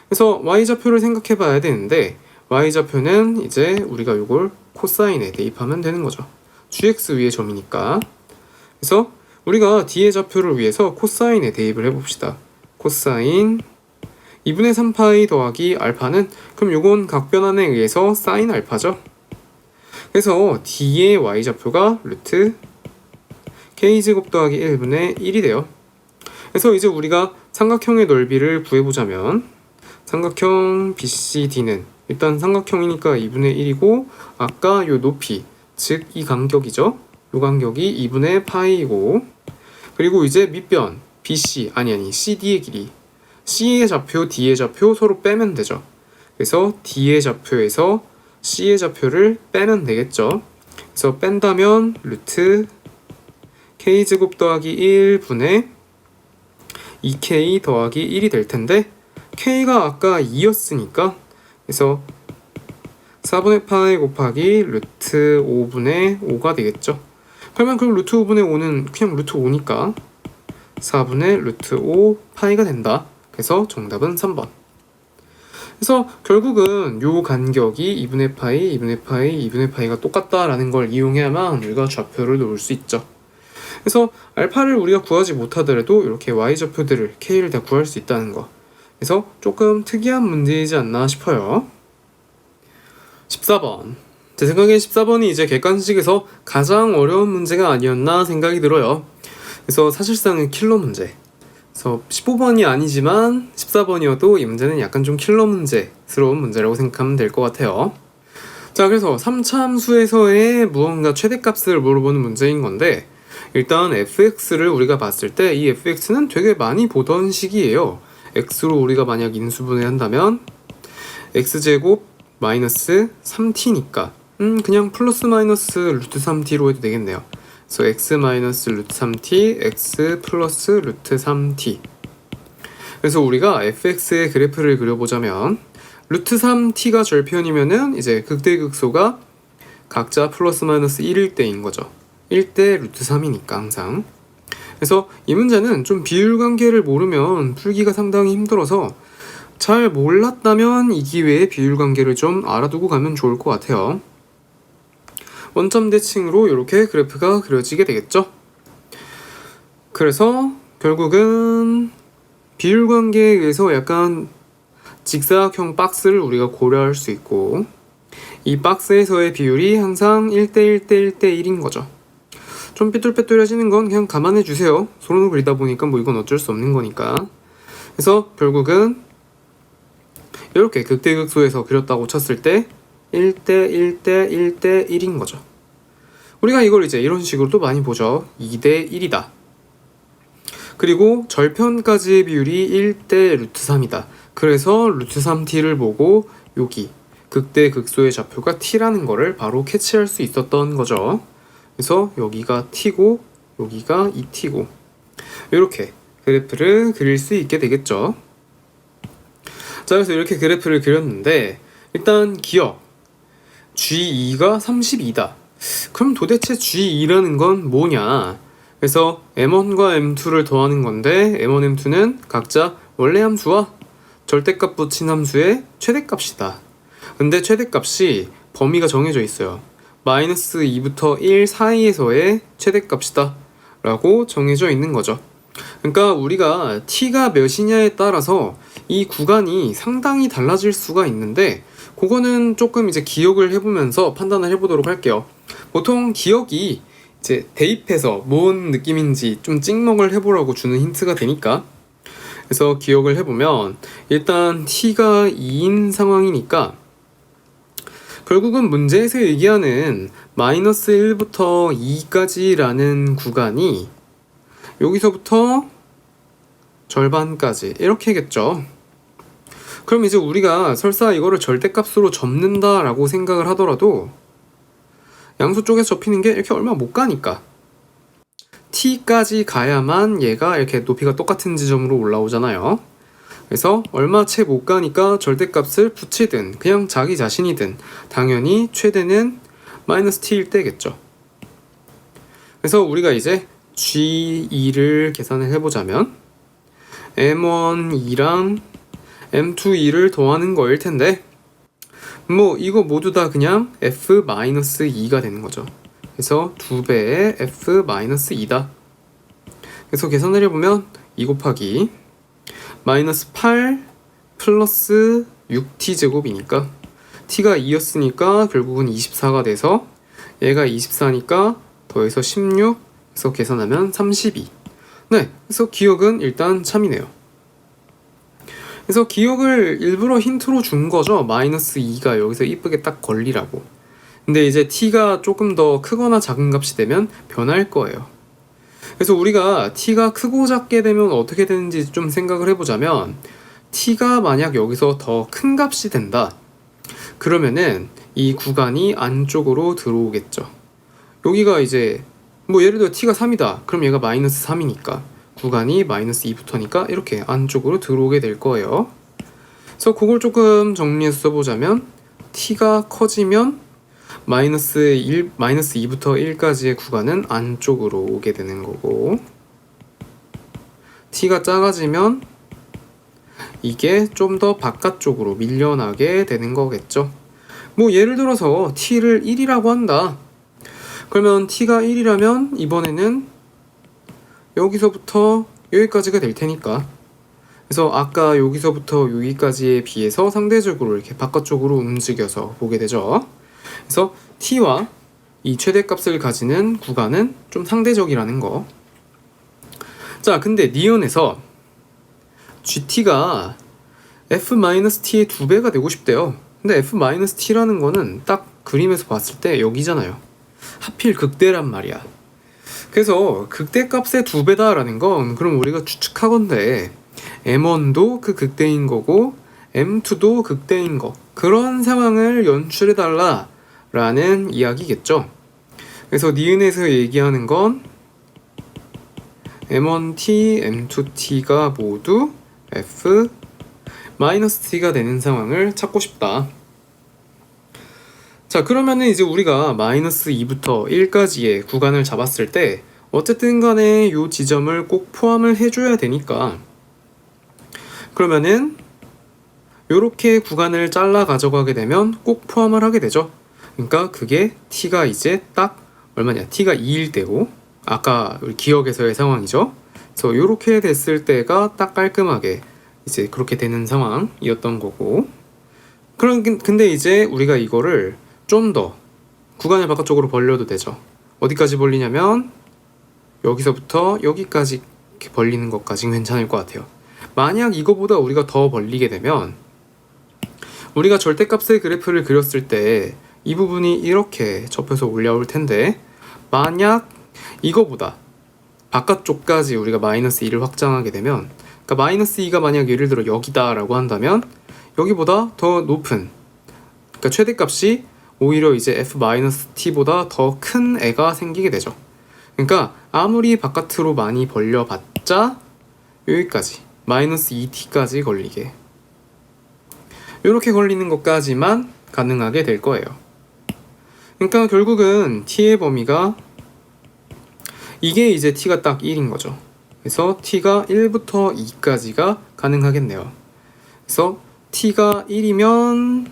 그래서 Y좌표를 생각해 봐야 되는데 Y좌표는 이제 우리가 이걸 코사인에 대입하면 되는 거죠. GX 위의 점이니까. 그래서 우리가 D의 좌표를 위해서 코사인에 대입을 해봅시다. 코사인 2분의 3파이 더하기 알파는, 그럼 요건 각변환에 의해서 사인 알파죠. 그래서 D의 Y좌표가 루트 K제곱 더하기 1분의 1이 돼요. 그래서 이제 우리가 삼각형의 넓이를 구해보자면 삼각형 BCD는 일단 삼각형이니까 2분의 1이고 아까 요 높이, 즉 이 간격이죠. 요 간격이 2분의 파이이고, 그리고 이제 밑변 BC, 아니 CD의 길이, C의 좌표, D의 좌표 서로 빼면 되죠. 그래서 D의 좌표에서 C의 좌표를 빼면 되겠죠. 그래서 뺀다면 루트 K제곱 더하기 1분의 2K 더하기 1이 될 텐데 K가 아까 2였으니까 그래서 4분의 파이 곱하기 루트 5분의 5가 되겠죠. 그러면 그 루트 5분의 5는 그냥 루트 5니까 4분의 루트 5 파이가 된다. 그래서 정답은 3번. 그래서 결국은 요 간격이 2분의 파이, 2분의 파이, 2분의 파이가 똑같다라는 걸 이용해야만 우리가 좌표를 놓을 수 있죠. 그래서 알파를 우리가 구하지 못하더라도 이렇게 Y좌표들을 K를 다 구할 수 있다는 거. 그래서 조금 특이한 문제이지 않나 싶어요. 14번. 제 생각엔 14번이 이제 객관식에서 가장 어려운 문제가 아니었나 생각이 들어요. 그래서 사실상은 킬러 문제. 그래서 15번이 아니지만 14번이어도 이 문제는 약간 좀 킬러 문제스러운 문제라고 생각하면 될 것 같아요. 자, 그래서 3차함수에서의 무언가 최대값을 물어보는 문제인 건데 일단 fx를 우리가 봤을 때 이 fx는 되게 많이 보던 식이에요. x로 우리가 만약 인수분해 한다면 x제곱 마이너스 3t니까 그냥 플러스 마이너스 루트 3t로 해도 되겠네요. 그래서 x 마이너스 루트 3t, x 플러스 루트 3t. 그래서 우리가 fx의 그래프를 그려보자면 루트 3t가 절편이면은 이제 극대극소가 각자 플러스 마이너스 1일 때인 거죠. 1대 루트 3이니까 항상. 그래서 이 문제는 좀 비율관계를 모르면 풀기가 상당히 힘들어서 잘 몰랐다면 이 기회에 비율관계를 좀 알아두고 가면 좋을 것 같아요. 원점 대칭으로 이렇게 그래프가 그려지게 되겠죠. 그래서 결국은 비율관계에 의해서 약간 직사각형 박스를 우리가 고려할 수 있고 이 박스에서의 비율이 항상 1대1 대 1대1인 거죠. 좀 삐뚤빼뚤해지는 건 그냥 감안해 주세요. 손으로 그리다 보니까 뭐 이건 어쩔 수 없는 거니까. 그래서 결국은 이렇게 극대극소에서 그렸다고 쳤을 때 1대1 대 1대 1인 거죠. 우리가 이걸 이제 이런 식으로 또 많이 보죠. 2대 1이다. 그리고 절편까지의 비율이 1대 루트 3이다. 그래서 루트 3t를 보고 여기 극대극소의 좌표가 t라는 거를 바로 캐치할 수 있었던 거죠. 그래서 여기가 t고 여기가 2t고 이렇게 그래프를 그릴 수 있게 되겠죠. 자, 그래서 이렇게 그래프를 그렸는데 일단 기억 G2가 32다. 그럼 도대체 G2라는 건 뭐냐? 그래서 M1과 M2를 더하는 건데 M1, M2는 각자 원래 함수와 절대값 붙인 함수의 최대값이다. 근데 최대값이 범위가 정해져 있어요. 마이너스 2부터 1 사이에서의 최대값이다 라고 정해져 있는 거죠. 그러니까 우리가 t가 몇이냐에 따라서 이 구간이 상당히 달라질 수가 있는데 그거는 조금 이제 기억을 해보면서 판단을 해보도록 할게요. 보통 기억이 이제 대입해서 뭔 느낌인지 좀 찍먹을 해보라고 주는 힌트가 되니까. 그래서 기억을 해보면 일단 t가 2인 상황이니까 결국은 문제에서 얘기하는 마이너스 1부터 2까지라는 구간이 여기서부터 절반까지 이렇게겠죠. 그럼 이제 우리가 설사 이거를 절대값으로 접는다라고 생각을 하더라도 양수 쪽에서 접히는 게 이렇게 얼마 못 가니까 t까지 가야만 얘가 이렇게 높이가 똑같은 지점으로 올라오잖아요. 그래서 얼마 채 못 가니까 절대값을 붙이든 그냥 자기 자신이든 당연히 최대는 마이너스 t일 때겠죠. 그래서 우리가 이제 G2를 계산을 해보자면 M1,2랑 M2,2를 더하는 거일 텐데 뭐 이거 모두 다 그냥 F-2가 되는 거죠. 그래서 2배의 F-2다. 그래서 계산을 해보면 2 곱하기 마이너스 8 플러스 6t제곱이니까 t가 2였으니까 결국은 24가 돼서 얘가 24니까 더해서 16 그래서 계산하면 32. 네, 그래서 기억은 일단 참이네요. 그래서 기억을 일부러 힌트로 준 거죠. 마이너스 2가 여기서 이쁘게 딱 걸리라고. 근데 이제 t가 조금 더 크거나 작은 값이 되면 변할 거예요. 그래서 우리가 t가 크고 작게 되면 어떻게 되는지 좀 생각을 해보자면 t가 만약 여기서 더 큰 값이 된다. 그러면은 이 구간이 안쪽으로 들어오겠죠. 여기가 이제 뭐 예를 들어 t가 3이다. 그럼 얘가 마이너스 3이니까 구간이 마이너스 2부터니까 이렇게 안쪽으로 들어오게 될 거예요. 그래서 그걸 조금 정리해서 써보자면 t가 커지면 마이너스 2부터 1까지의 구간은 안쪽으로 오게 되는 거고 t가 작아지면 이게 좀 더 바깥쪽으로 밀려나게 되는 거겠죠. 뭐 예를 들어서 t를 1이라고 한다. 그러면 t가 1이라면 이번에는 여기서부터 여기까지가 될 테니까 그래서 아까 여기서부터 여기까지에 비해서 상대적으로 이렇게 바깥쪽으로 움직여서 보게 되죠. 그래서 t와 이 최대값을 가지는 구간은 좀 상대적이라는 거. 자, 근데 니은에서 gt가 f-t의 2배가 되고 싶대요. 근데 f-t라는 거는 딱 그림에서 봤을 때 여기잖아요. 하필 극대란 말이야. 그래서 극대값의 2배다라는 건 그럼 우리가 추측하건대 M1도 그 극대인 거고 M2도 극대인 거 그런 상황을 연출해달라 라는 이야기겠죠. 그래서 니은에서 얘기하는 건 M1t, M2t가 모두 F-t가 되는 상황을 찾고 싶다. 자, 그러면은 이제 우리가 마이너스 2부터 1까지의 구간을 잡았을 때 어쨌든 간에 이 지점을 꼭 포함을 해줘야 되니까 그러면은 요렇게 구간을 잘라 가져가게 되면 꼭 포함을 하게 되죠. 그러니까 그게 t가 이제 딱 얼마냐, t가 2일 때고 아까 우리 기억에서의 상황이죠. 그래서 요렇게 됐을 때가 딱 깔끔하게 이제 그렇게 되는 상황이었던 거고 근데 이제 우리가 이거를 좀 더 구간을 바깥쪽으로 벌려도 되죠. 어디까지 벌리냐면 여기서부터 여기까지 이렇게 벌리는 것까지 괜찮을 것 같아요. 만약 이거보다 우리가 더 벌리게 되면 우리가 절대값의 그래프를 그렸을 때 이 부분이 이렇게 접혀서 올라올 텐데 만약 이거보다 바깥쪽까지 우리가 마이너스 2를 확장하게 되면 그러니까 마이너스 2가 만약 예를 들어 여기다 라고 한다면 여기보다 더 높은 그러니까 최대값이 오히려 이제 f-t보다 더 큰 애가 생기게 되죠. 그러니까 아무리 바깥으로 많이 벌려봤자 여기까지 마이너스 2t까지 걸리게 이렇게 걸리는 것까지만 가능하게 될 거예요. 그러니까 결국은 t의 범위가 이게 이제 t가 딱 1인 거죠. 그래서 t가 1부터 2까지가 가능하겠네요. 그래서 t가 1이면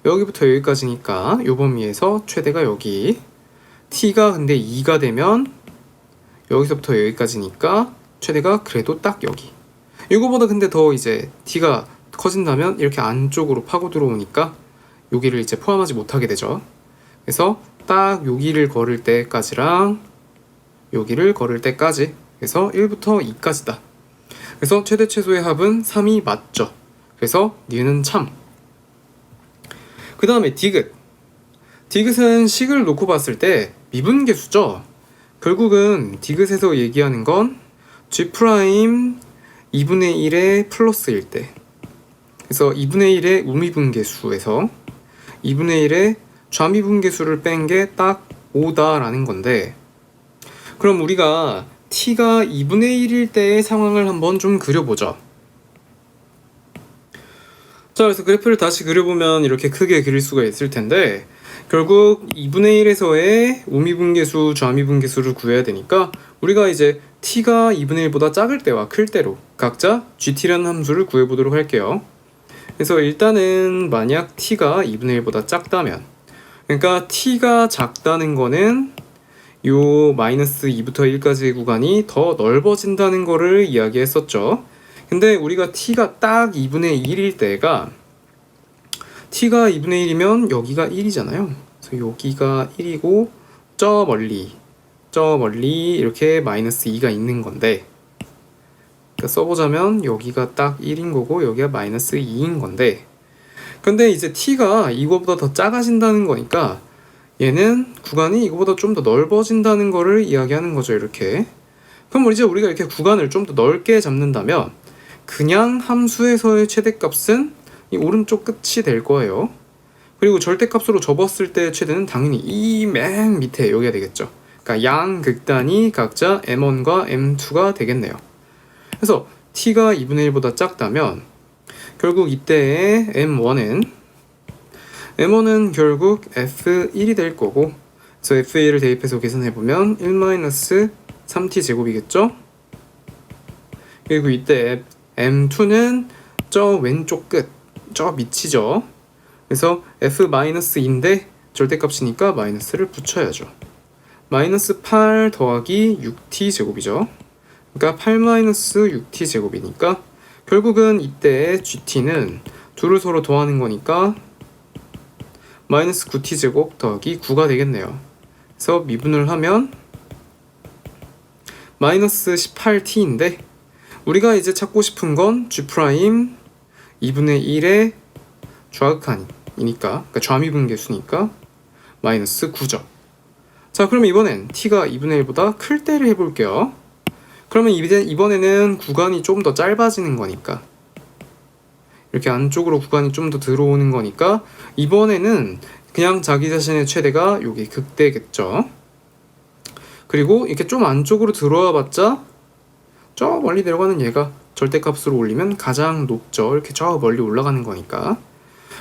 여기부터 여기까지니까 요 범위에서 최대가 여기 t가 근데 2가 되면 여기서부터 여기까지니까 최대가 그래도 딱 여기 이거보다 근데 더 이제 t가 커진다면 이렇게 안쪽으로 파고 들어오니까 여기를 이제 포함하지 못하게 되죠. 그래서 딱 여기를 걸을 때까지랑 여기를 걸을 때까지, 그래서 1부터 2까지다. 그래서 최대 최소의 합은 3이 맞죠. 그래서 니은은 참. 그 다음에 디귿. 디귿은 식을 놓고 봤을 때 미분계수죠. 결국은 디귿에서 얘기하는 건 G' 2분의 1의 플러스일 때, 그래서 2분의 1의 우미분계수에서 2분의 1의 좌미분계수를 뺀 게 딱 5다라는 건데, 그럼 우리가 t가 2분의 1일 때의 상황을 한번 좀 그려보죠. 자, 그래서 그래프를 다시 그려보면 이렇게 크게 그릴 수가 있을 텐데, 결국 2분의 1에서의 우미분계수, 좌미분계수를 구해야 되니까 우리가 이제 t가 2분의 1보다 작을 때와 클 때로 각자 gt라는 함수를 구해보도록 할게요. 그래서 일단은 만약 t가 2분의 1보다 작다면, 그러니까 t가 작다는 거는 요 마이너스 2부터 1까지의 구간이 더 넓어진다는 거를 이야기했었죠. 근데 우리가 t가 딱 2분의 1일 때가, t가 2분의 1이면 여기가 1이잖아요. 그래서 여기가 1이고 저 멀리 이렇게 마이너스 2가 있는 건데, 그러니까 써보자면 여기가 딱 1인 거고 여기가 마이너스 2인 건데, 근데 이제 t가 이거보다 더 작아진다는 거니까 얘는 구간이 이거보다 좀 더 넓어진다는 거를 이야기하는 거죠. 이렇게. 그럼 이제 우리가 이렇게 구간을 좀 더 넓게 잡는다면 그냥 함수에서의 최대값은 이 오른쪽 끝이 될 거예요. 그리고 절대값으로 접었을 때 최대는 당연히 이 맨 밑에 여기가 되겠죠. 그러니까 양 극단이 각자 m1과 m2가 되겠네요. 그래서 t가 2분의 1보다 작다면 결국 이때의 m1은 결국 f1이 될 거고, 그래서 f1을 대입해서 계산해보면 1-3t 제곱이겠죠? 그리고 이때 m2는 저 왼쪽 끝, 저 밑이죠. 그래서 f-2인데 절대값이니까 마이너스를 붙여야죠. 마이너스 8 더하기 6t 제곱이죠. 그러니까 8-6t 제곱이니까 결국은 이때 gt는 둘을 서로 더하는 거니까 마이너스 9t 제곱 더하기 9가 되겠네요. 그래서 미분을 하면 마이너스 18t인데, 우리가 이제 찾고 싶은 건 G' 2분의 1의 좌극한이니까, 그러니까 좌미분계수니까 마이너스 9죠. 자, 그럼 이번엔 t가 2분의 1보다 클 때를 해볼게요. 그러면 이번에는 구간이 좀 더 짧아지는 거니까, 이렇게 안쪽으로 구간이 좀 더 들어오는 거니까 이번에는 그냥 자기 자신의 최대가 여기 극대겠죠. 그리고 이렇게 좀 안쪽으로 들어와 봤자 저 멀리 내려가는 얘가 절대값으로 올리면 가장 높죠. 이렇게 저 멀리 올라가는 거니까.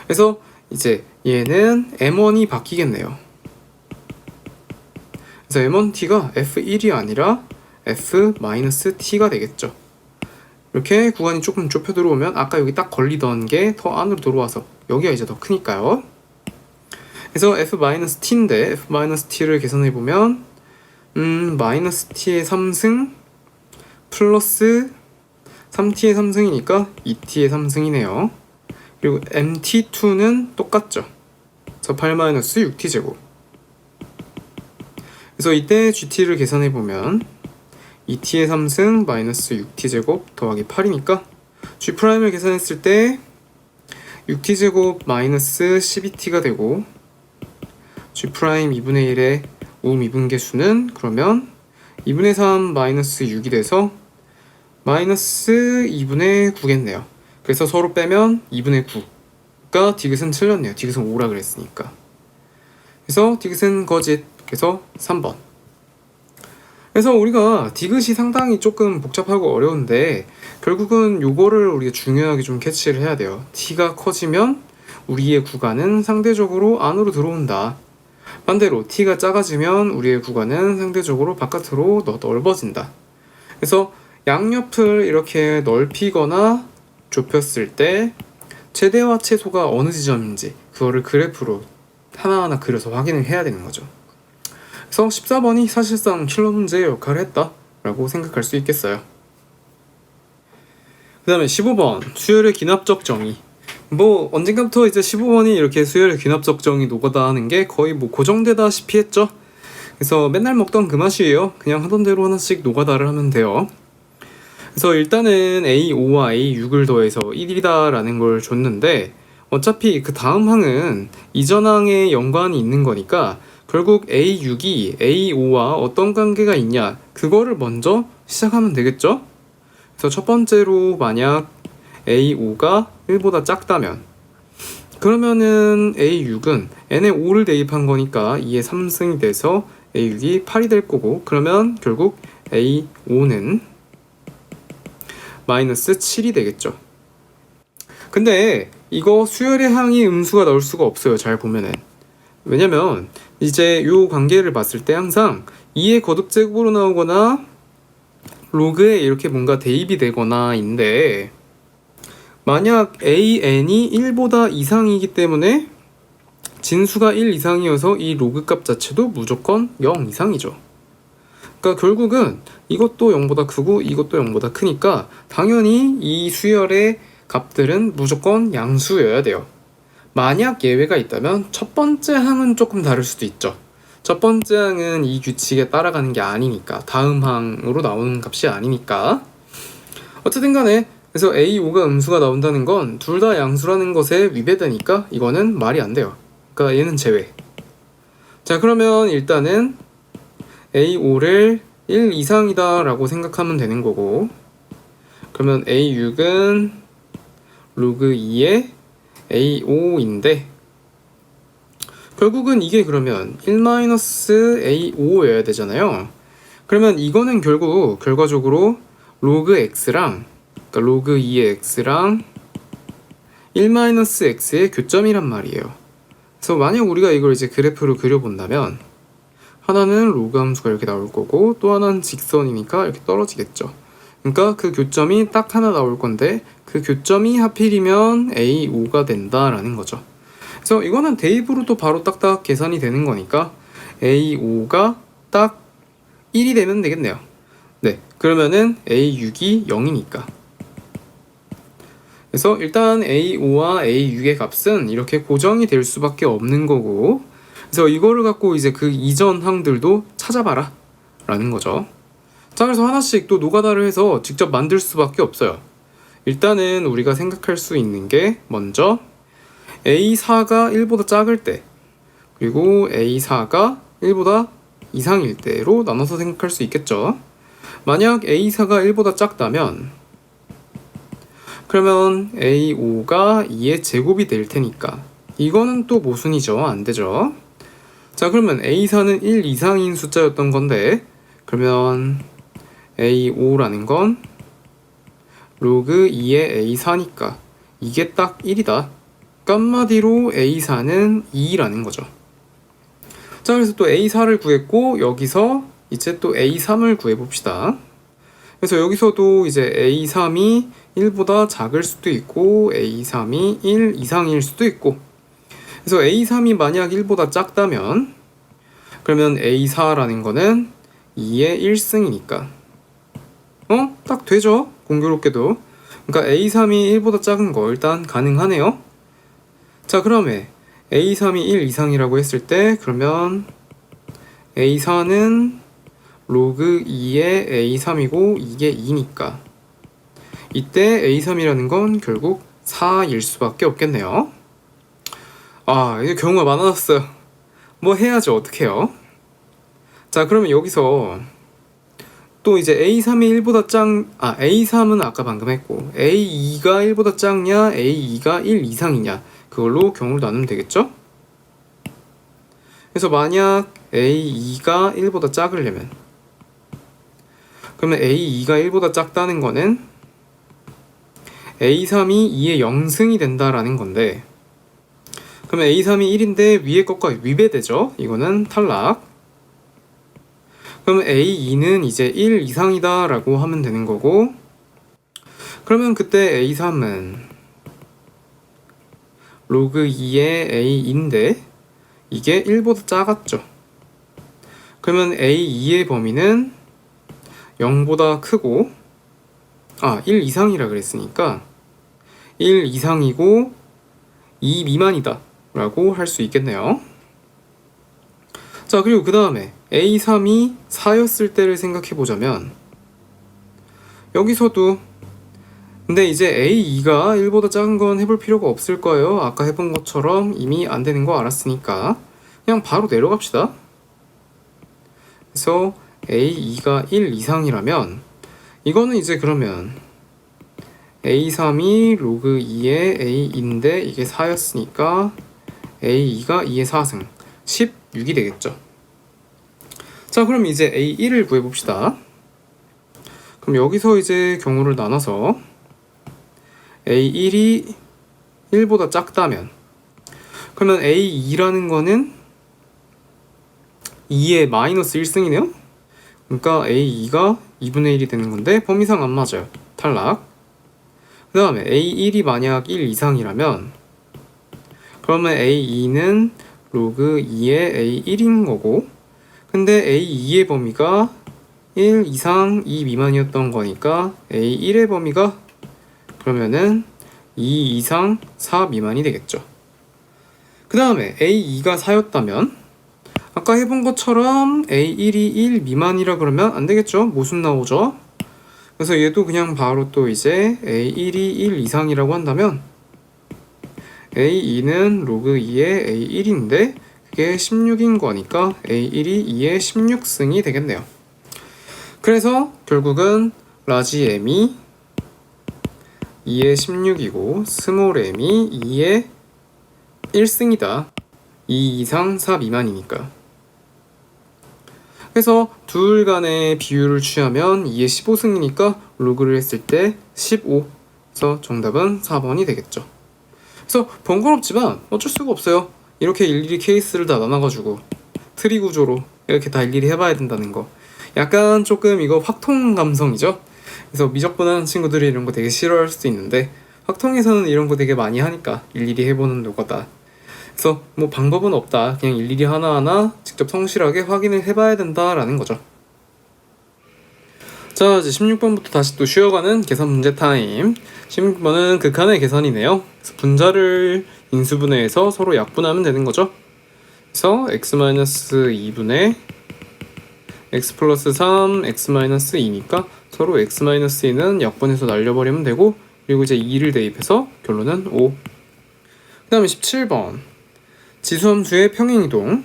그래서 이제 얘는 m1이 바뀌겠네요. 그래서 m1t가 f1이 아니라 f-t가 되겠죠. 이렇게 구간이 조금 좁혀 들어오면 아까 여기 딱 걸리던 게 더 안으로 들어와서 여기가 이제 더 크니까요. 그래서 f-t인데 f-t를 계산해보면 마이너스 t의 3승 플러스 3t의 3승이니까 2t의 3승이네요. 그리고 mt2는 똑같죠. 그래서 8-6t 제곱. 그래서 이때 gt를 계산해보면 2t의 3승 마이너스 6t 제곱 더하기 8이니까 G'을 계산했을 때 6t 제곱 마이너스 12t가 되고, G' 2분의 1의 우미분계수는 그러면 2분의 3 마이너스 6이 돼서 마이너스 2분의 9겠네요. 그래서 서로 빼면 2분의 9가 디귿은 틀렸네요. 디귿은 5라 그랬으니까. 그래서 디귿은 거짓. 그래서 3번. 그래서 우리가 디귿이 상당히 조금 복잡하고 어려운데 결국은 요거를 우리가 중요하게 좀 캐치를 해야 돼요. t가 커지면 우리의 구간은 상대적으로 안으로 들어온다. 반대로 t가 작아지면 우리의 구간은 상대적으로 바깥으로 넓어진다. 그래서 양옆을 이렇게 넓히거나 좁혔을 때 최대와 최소가 어느 지점인지 그거를 그래프로 하나하나 그려서 확인을 해야 되는 거죠. 그래서 14번이 사실상 킬러 문제의 역할을 했다라고 생각할 수 있겠어요. 그 다음에 15번 수열의 기납적 정의. 뭐 언젠가부터 이제 15번이 이렇게 수열의 귀납적정이 노가다 하는 게 거의 뭐 고정되다시피 했죠. 그래서 맨날 먹던 그 맛이에요. 그냥 하던 대로 하나씩 노가다를 하면 돼요. 그래서 일단은 A5와 A6을 더해서 1이다 라는 걸 줬는데, 어차피 그 다음 항은 이전 항에 연관이 있는 거니까 결국 A6이 A5와 어떤 관계가 있냐, 그거를 먼저 시작하면 되겠죠. 그래서 첫 번째로 만약 A5가 1보다 작다면, 그러면은 A6은 n에 5를 대입한 거니까 2에 3승이 돼서 A6이 8이 될 거고, 그러면 결국 A5는 마이너스 7이 되겠죠. 근데 이거 수열의 항이 음수가 나올 수가 없어요. 잘 보면은. 왜냐면 이제 요 관계를 봤을 때 항상 2의 거듭제곱으로 나오거나 로그에 이렇게 뭔가 대입이 되거나 인데, 만약 AN이 1보다 이상이기 때문에 진수가 1 이상이어서 이 로그 값 자체도 무조건 0 이상이죠. 그러니까 결국은 이것도 0보다 크고 이것도 0보다 크니까 당연히 이 수열의 값들은 무조건 양수여야 돼요. 만약 예외가 있다면 첫 번째 항은 조금 다를 수도 있죠. 첫 번째 항은 이 규칙에 따라가는 게 아니니까, 다음 항으로 나오는 값이 아니니까. 어쨌든 간에 그래서 A5가 음수가 나온다는 건 둘 다 양수라는 것에 위배되니까 이거는 말이 안 돼요. 그러니까 얘는 제외. 자, 그러면 일단은 A5를 1 이상이다 라고 생각하면 되는 거고, 그러면 A6은 로그 2의 A5인데 결국은 이게 그러면 1-A5여야 되잖아요. 그러면 이거는 결국 결과적으로 로그 x랑, 그러니까 로그 2의 x랑 1-x의 교점이란 말이에요. 그래서 만약 우리가 이걸 이제 그래프로 그려본다면 하나는 로그 함수가 이렇게 나올 거고 또 하나는 직선이니까 이렇게 떨어지겠죠. 그러니까 그 교점이 딱 하나 나올 건데 그 교점이 하필이면 A5가 된다라는 거죠. 그래서 이거는 대입으로도 바로 딱딱 계산이 되는 거니까 A5가 딱 1이 되면 되겠네요. 네, 그러면은 A6이 0이니까. 그래서 일단 A5와 A6의 값은 이렇게 고정이 될 수밖에 없는 거고, 그래서 이거를 갖고 이제 그 이전 항들도 찾아봐라 라는 거죠. 자, 그래서 하나씩 또 노가다를 해서 직접 만들 수밖에 없어요. 일단은 우리가 생각할 수 있는 게 먼저 A4가 1보다 작을 때, 그리고 A4가 1보다 이상일 때로 나눠서 생각할 수 있겠죠. 만약 A4가 1보다 작다면 그러면 A5가 2의 제곱이 될 테니까 이거는 또 모순이죠. 안 되죠. 자, 그러면 A4는 1 이상인 숫자였던 건데, 그러면 A5라는 건 로그 2의 A4니까 이게 딱 1이다. 한마디로 A4는 2라는 거죠. 자, 그래서 또 A4를 구했고 여기서 이제 또 A3을 구해봅시다. 그래서 여기서도 이제 A3이 1보다 작을 수도 있고 A3이 1 이상일 수도 있고, 그래서 A3이 만약 1보다 작다면 그러면 A4라는 거는 2의 1승이니까 딱 되죠? 공교롭게도. 그러니까 A3이 1보다 작은 거 일단 가능하네요. 자, 그러면 A3이 1 이상이라고 했을 때 그러면 A4는 로그 2의 A3이고 이게 2니까 이때 A3이라는 건 결국 4일 수밖에 없겠네요. 아, 이게 경우가 많아졌어요. 뭐 해야죠. 어떡해요? 자, 그러면 여기서 또 이제 A3이 1보다 A3은 아까 방금 했고 A2가 1보다 작냐 A2가 1 이상이냐 그걸로 경우를 나누면 되겠죠? 그래서 만약 A2가 1보다 작으려면 그러면 A2가 1보다 작다는 거는 A3이 2의 0승이 된다라는 건데, 그러면 A3이 1인데 위에 것과 위배되죠? 이거는 탈락. 그러면 A2는 이제 1 이상이다 라고 하면 되는 거고, 그러면 그때 A3은 로그 2의 A인데 이게 1보다 작았죠. 그러면 A2의 범위는 0보다 크고 1 이상이라 그랬으니까 1 이상이고 2 미만이다 라고 할 수 있겠네요. 자, 그리고 그 다음에 A3이 4였을 때를 생각해 보자면 여기서도 근데 이제 A2가 1보다 작은 건 해볼 필요가 없을 거예요. 아까 해본 것처럼 이미 안 되는 거 알았으니까 그냥 바로 내려갑시다. 그래서 A2가 1 이상이라면 이거는 이제 그러면 A3이 로그 2의 A인데 이게 4였으니까 A2가 2의 4승 16이 되겠죠. 자, 그럼 이제 A1을 구해봅시다. 그럼 여기서 이제 경우를 나눠서 A1이 1보다 작다면 그러면 A2라는 거는 2의 마이너스 1승이네요. 그러니까 A2가 2분의 1이 되는 건데 범위상 안 맞아요. 탈락. 그 다음에 A1이 만약 1 이상이라면 그러면 A2는 로그 2의 A1인 거고 근데 A2의 범위가 1 이상 2 미만이었던 거니까 A1의 범위가 그러면은 2 이상 4 미만이 되겠죠. 그 다음에 A2가 4였다면 아까 해본 것처럼 A1이 1 미만이라 그러면 안 되겠죠. 모순 나오죠. 그래서 얘도 그냥 바로 또 이제 A1이 1 이상이라고 한다면 A2는 로그 2의 A1인데 그게 16인 거니까 A1이 2의 16승이 되겠네요. 그래서 결국은 라지 M이 2의 16이고 스몰 m이 2의 1승이다. 2 이상 4 미만이니까. 그래서 둘 간의 비율을 취하면 2의 15승이니까 로그를 했을 때 15. 그래서 정답은 4번이 되겠죠. 그래서 번거롭지만 어쩔 수가 없어요. 이렇게 일일이 케이스를 다 나눠가지고 트리 구조로 이렇게 다 일일이 해봐야 된다는 거. 약간 조금 이거 확통 감성이죠. 그래서 미적분하는 친구들이 이런 거 되게 싫어할 수도 있는데 확통에서는 이런 거 되게 많이 하니까 일일이 해보는 거다. 그래서 뭐 방법은 없다. 그냥 일일이 하나하나 직접 성실하게 확인을 해봐야 된다라는 거죠. 자, 이제 16번부터 다시 또 쉬어가는 계산 문제 타임. 16번은 극한의 계산이네요. 그래서 분자를 인수분해해서 서로 약분하면 되는 거죠. 그래서 x-2분의 x 플러스 3, x-2니까 서로 x-2는 약분해서 날려버리면 되고 그리고 이제 2를 대입해서 결론은 5. 그 다음에 17번 지수함수의 평행이동.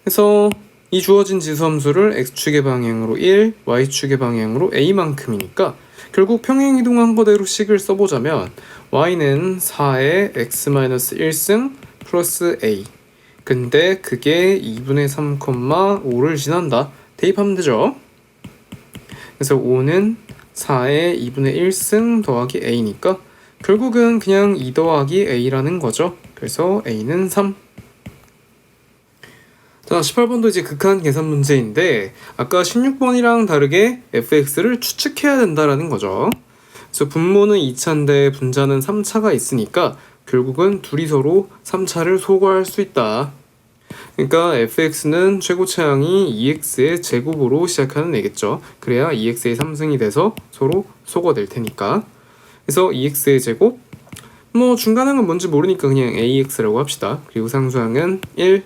그래서 이 주어진 지수함수를 x축의 방향으로 1, y축의 방향으로 a만큼이니까 결국 평행이동한 거대로 식을 써보자면 y는 4의 x-1승 플러스 a. 근데 그게 2분의 3,5를 지난다. 대입하면 되죠. 그래서 5는 4의 2분의 1승 더하기 a니까 결국은 그냥 2 더하기 a라는 거죠. 그래서 a는 3. 자, 18번도 이제 극한 계산 문제인데 아까 16번이랑 다르게 fx를 추측해야 된다라는 거죠. 그래서 분모는 2차인데 분자는 3차가 있으니까 결국은 둘이 서로 3차를 소거할 수 있다. 그러니까 fx는 최고 차항이 2x의 제곱으로 시작하는 애겠죠. 그래야 2x의 3승이 돼서 서로 소거될 테니까. 그래서 2x의 제곱 뭐 중간항은 뭔지 모르니까 그냥 ax라고 합시다. 그리고 상수항은 1.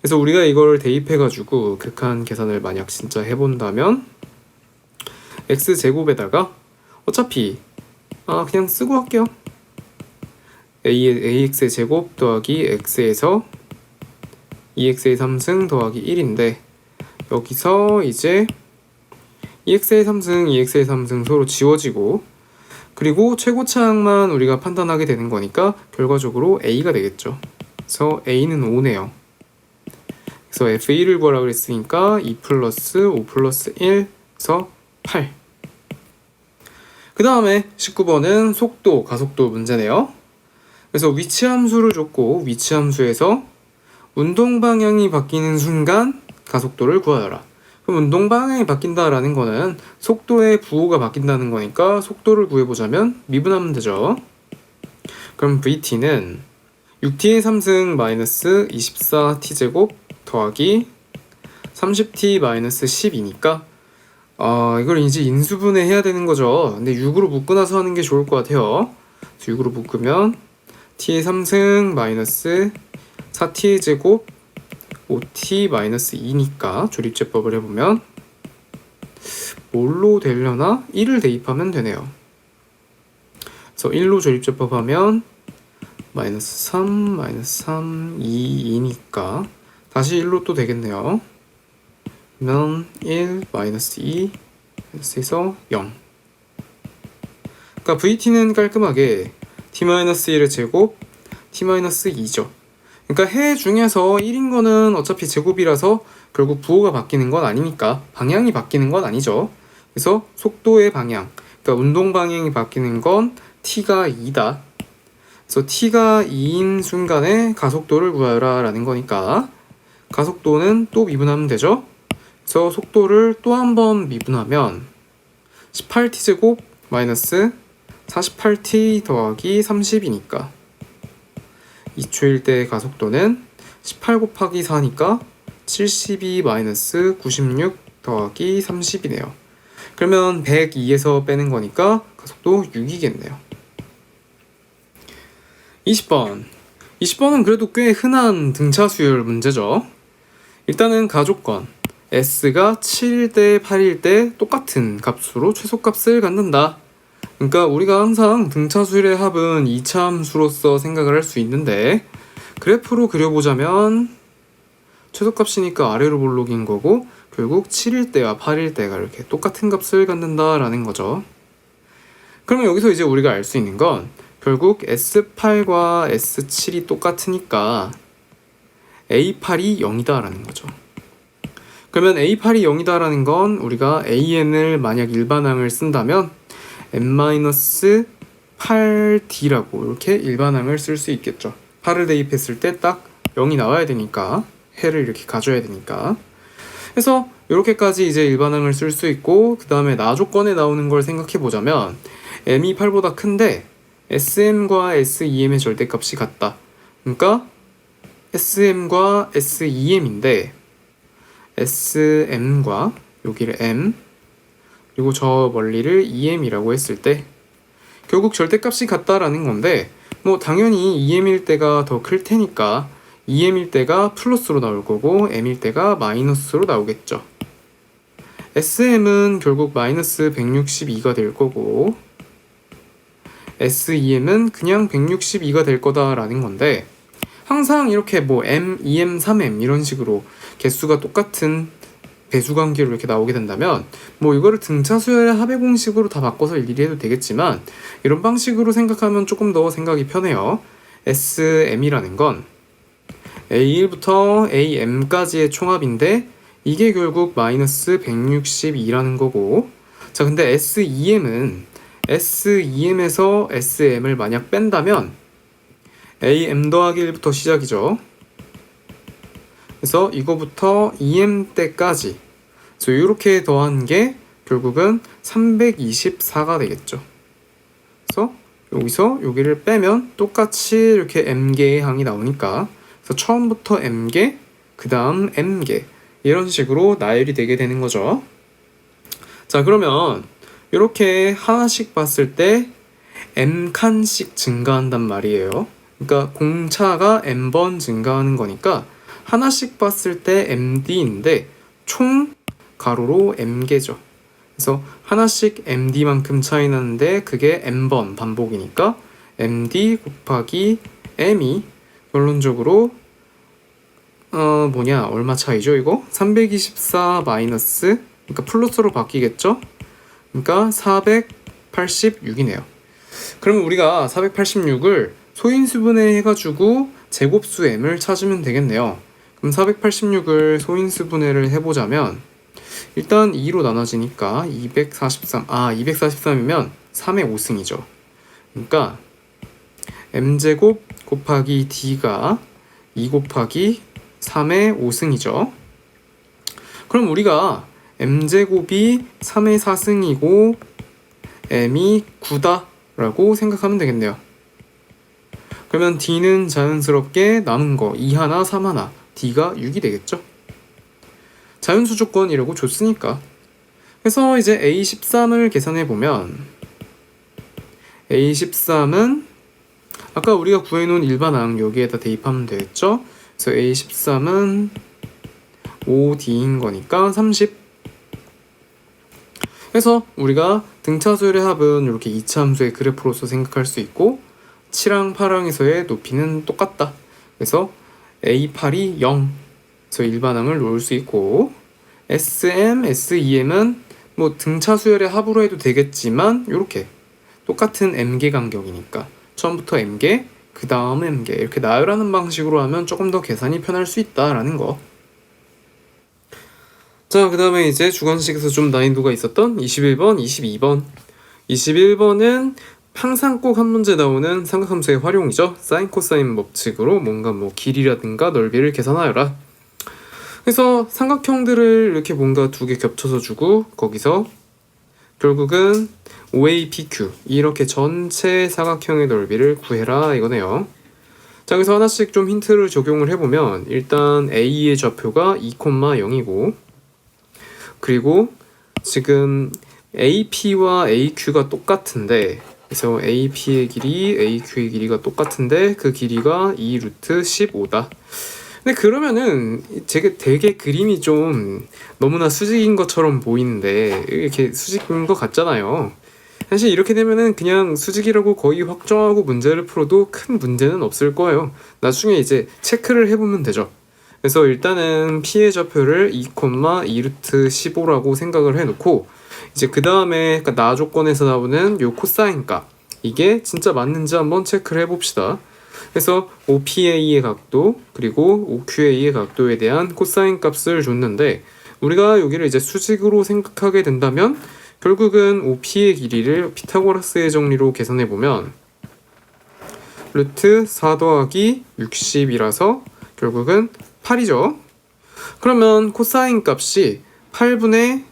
그래서 우리가 이걸 대입해가지고 극한 계산을 만약 진짜 해본다면 x제곱에다가 어차피 그냥 쓰고 할게요. ax의 제곱 더하기 x에서 2x의 3승 더하기 1인데 여기서 이제 2x의 3승, 2x의 3승 서로 지워지고 그리고 최고차항만 우리가 판단하게 되는 거니까 결과적으로 a가 되겠죠. 그래서 a는 5네요. 그래서 f1을 구하라 그랬으니까 2 플러스 5 플러스 1 그래서 8. 그 다음에 19번은 속도, 가속도 문제네요. 그래서 위치 함수를 줬고 위치 함수에서 운동 방향이 바뀌는 순간 가속도를 구하라. 그럼 운동 방향이 바뀐다라는 거는 속도의 부호가 바뀐다는 거니까 속도를 구해보자면 미분하면 되죠. 그럼 vt는 6t의 3승 마이너스 24t제곱 더하기 30t 마이너스 10이니까 이걸 이제 인수분해 해야 되는 거죠. 근데 6으로 묶고 나서 하는 게 좋을 것 같아요. 그래서 6으로 묶으면 t의 3승 마이너스 4t의 제곱 5t 마이너스 2니까 조립제법을 해보면 뭘로 되려나? 1을 대입하면 되네요. 그래서 1로 조립제법 하면 마이너스 3, 마이너스 3, 2, 2니까 다시 1로 또 되겠네요. 그러면 1, 마이너스 2, 마이너스에서 0. 그러니까 VT는 깔끔하게 t-1의 제곱, t-2죠. 그러니까 해 중에서 1인 거는 어차피 제곱이라서 결국 부호가 바뀌는 건 아니니까 방향이 바뀌는 건 아니죠. 그래서 속도의 방향, 그러니까 운동 방향이 바뀌는 건 t가 2다. 그래서 t가 2인 순간에 가속도를 구하라 라는 거니까 가속도는 또 미분하면 되죠. 그래서 속도를 또 한 번 미분하면 18t제곱 마이너스 48t 더하기 30이니까 2초일 때 가속도는 18 곱하기 4니까 72 마이너스 96 더하기 30이네요. 그러면 102에서 빼는 거니까 가속도 6이겠네요. 20번. 20번은 그래도 꽤 흔한 등차 수열 문제죠. 일단은 가조건 S가 7일 때 8일 때 똑같은 값수로 최소값을 갖는다. 그러니까 우리가 항상 등차 수열의 합은 2차 함수로서 생각을 할 수 있는데 그래프로 그려보자면 최소값이니까 아래로 볼록인 거고 결국 7일 때와 8일 때가 이렇게 똑같은 값을 갖는다라는 거죠. 그러면 여기서 이제 우리가 알 수 있는 건 결국 S8과 S7이 똑같으니까 A8이 0이다라는 거죠. 그러면 A8이 0이다라는 건 우리가 AN을 만약 일반항을 쓴다면 n-8d라고 이렇게 일반항을 쓸 수 있겠죠. 8을 대입했을 때 딱 0이 나와야 되니까 해를 이렇게 가져야 되니까 그래서 이렇게까지 이제 일반항을 쓸 수 있고 그 다음에 나조건에 나오는 걸 생각해 보자면 m이 8보다 큰데 sm과 sem의 절대값이 같다. 그러니까 sm과 sem인데 sm과 여기를 m 그리고 저 멀리를 em이라고 했을 때 결국 절대값이 같다라는 건데 뭐 당연히 em일 때가 더 클 테니까 em일 때가 플러스로 나올 거고 m일 때가 마이너스로 나오겠죠. sm은 결국 마이너스 162가 될 거고 sem은 그냥 162가 될 거다라는 건데 항상 이렇게 뭐 m, 2m, 3m 이런 식으로 개수가 똑같은 배수관계로 이렇게 나오게 된다면 뭐 이거를 등차 수열의 합의 공식으로 다 바꿔서 일일이 해도 되겠지만 이런 방식으로 생각하면 조금 더 생각이 편해요. sm이라는 건 a1부터 am까지의 총합인데 이게 결국 마이너스 162라는 거고 자 근데 sem은 sem에서 sm을 만약 뺀다면 am 더하기 1부터 시작이죠. 그래서 이거부터 2m 때까지 그래서 이렇게 더한 게 결국은 324가 되겠죠. 그래서 여기서 여기를 빼면 똑같이 이렇게 m개의 항이 나오니까 그래서 처음부터 m개 그 다음 m개 이런 식으로 나열이 되게 되는 거죠. 자 그러면 이렇게 하나씩 봤을 때 m칸씩 증가한단 말이에요. 그러니까 공차가 m번 증가하는 거니까 하나씩 봤을 때 md인데 총 가로로 m개죠. 그래서 하나씩 md만큼 차이 나는데 그게 m번 반복이니까 md 곱하기 m이 결론적으로 얼마 차이죠 이거? 324 마이너스 그러니까 플러스로 바뀌겠죠? 그러니까 486이네요. 그러면 우리가 486을 소인수분해 해가지고 제곱수 m을 찾으면 되겠네요. 그럼 486을 소인수분해를 해보자면 일단 2로 나눠지니까 243이면 3의 5승이죠. 그러니까 m제곱 곱하기 d가 2 곱하기 3의 5승이죠. 그럼 우리가 m제곱이 3의 4승이고 m이 9다 라고 생각하면 되겠네요. 그러면 d는 자연스럽게 남은 거 2 하나 3 하나 d가 6이 되겠죠. 자연수 조건이라고 줬으니까. 그래서 이제 A13을 계산해 보면 A13은 아까 우리가 구해놓은 일반항 여기에다 대입하면 되겠죠? 그래서 A13은 5D인 거니까 30. 그래서 우리가 등차수열의 합은 이렇게 이차함수의 그래프로서 생각할 수 있고 7항 8항에서의 높이는 똑같다. 그래서 A8이 0. 그래서 일반항을 놓을 수 있고 SM, SEM은 뭐 등차수열의 합으로 해도 되겠지만 이렇게 똑같은 m개 간격이니까 처음부터 m개, 그 다음 m개 이렇게 나열하는 방식으로 하면 조금 더 계산이 편할 수 있다라는 거. 자, 그 다음에 이제 주관식에서 좀 난이도가 있었던 21번, 22번. 21번은 항상 꼭 한 문제 나오는 삼각함수의 활용이죠. 사인 코사인 법칙으로 뭔가 뭐 길이라든가 넓이를 계산하여라. 그래서 삼각형들을 이렇게 뭔가 두 개 겹쳐서 주고 거기서 결국은 OAPQ 이렇게 전체 사각형의 넓이를 구해라 이거네요. 자, 그래서 하나씩 좀 힌트를 적용을 해보면 일단 A의 좌표가 2,0이고 그리고 지금 AP와 AQ가 똑같은데 그래서 AP의 길이, AQ의 길이가 똑같은데 그 길이가 2 루트 15다. 근데 그러면은 되게 그림이 좀 너무나 수직인 것처럼 보이는데 이렇게 수직인 것 같잖아요. 사실 이렇게 되면은 그냥 수직이라고 거의 확정하고 문제를 풀어도 큰 문제는 없을 거예요. 나중에 이제 체크를 해보면 되죠. 그래서 일단은 P의 좌표를 2, 2 루트 15라고 생각을 해놓고 이제 그 다음에 나 조건에서 나오는 요 코사인 값 이게 진짜 맞는지 한번 체크를 해봅시다. 그래서 OPA의 각도 그리고 OQA의 각도에 대한 코사인 값을 줬는데 우리가 여기를 이제 수직으로 생각하게 된다면 결국은 OP의 길이를 피타고라스의 정리로 계산해보면 루트 4 더하기 60이라서 결국은 8이죠. 그러면 코사인 값이 8분의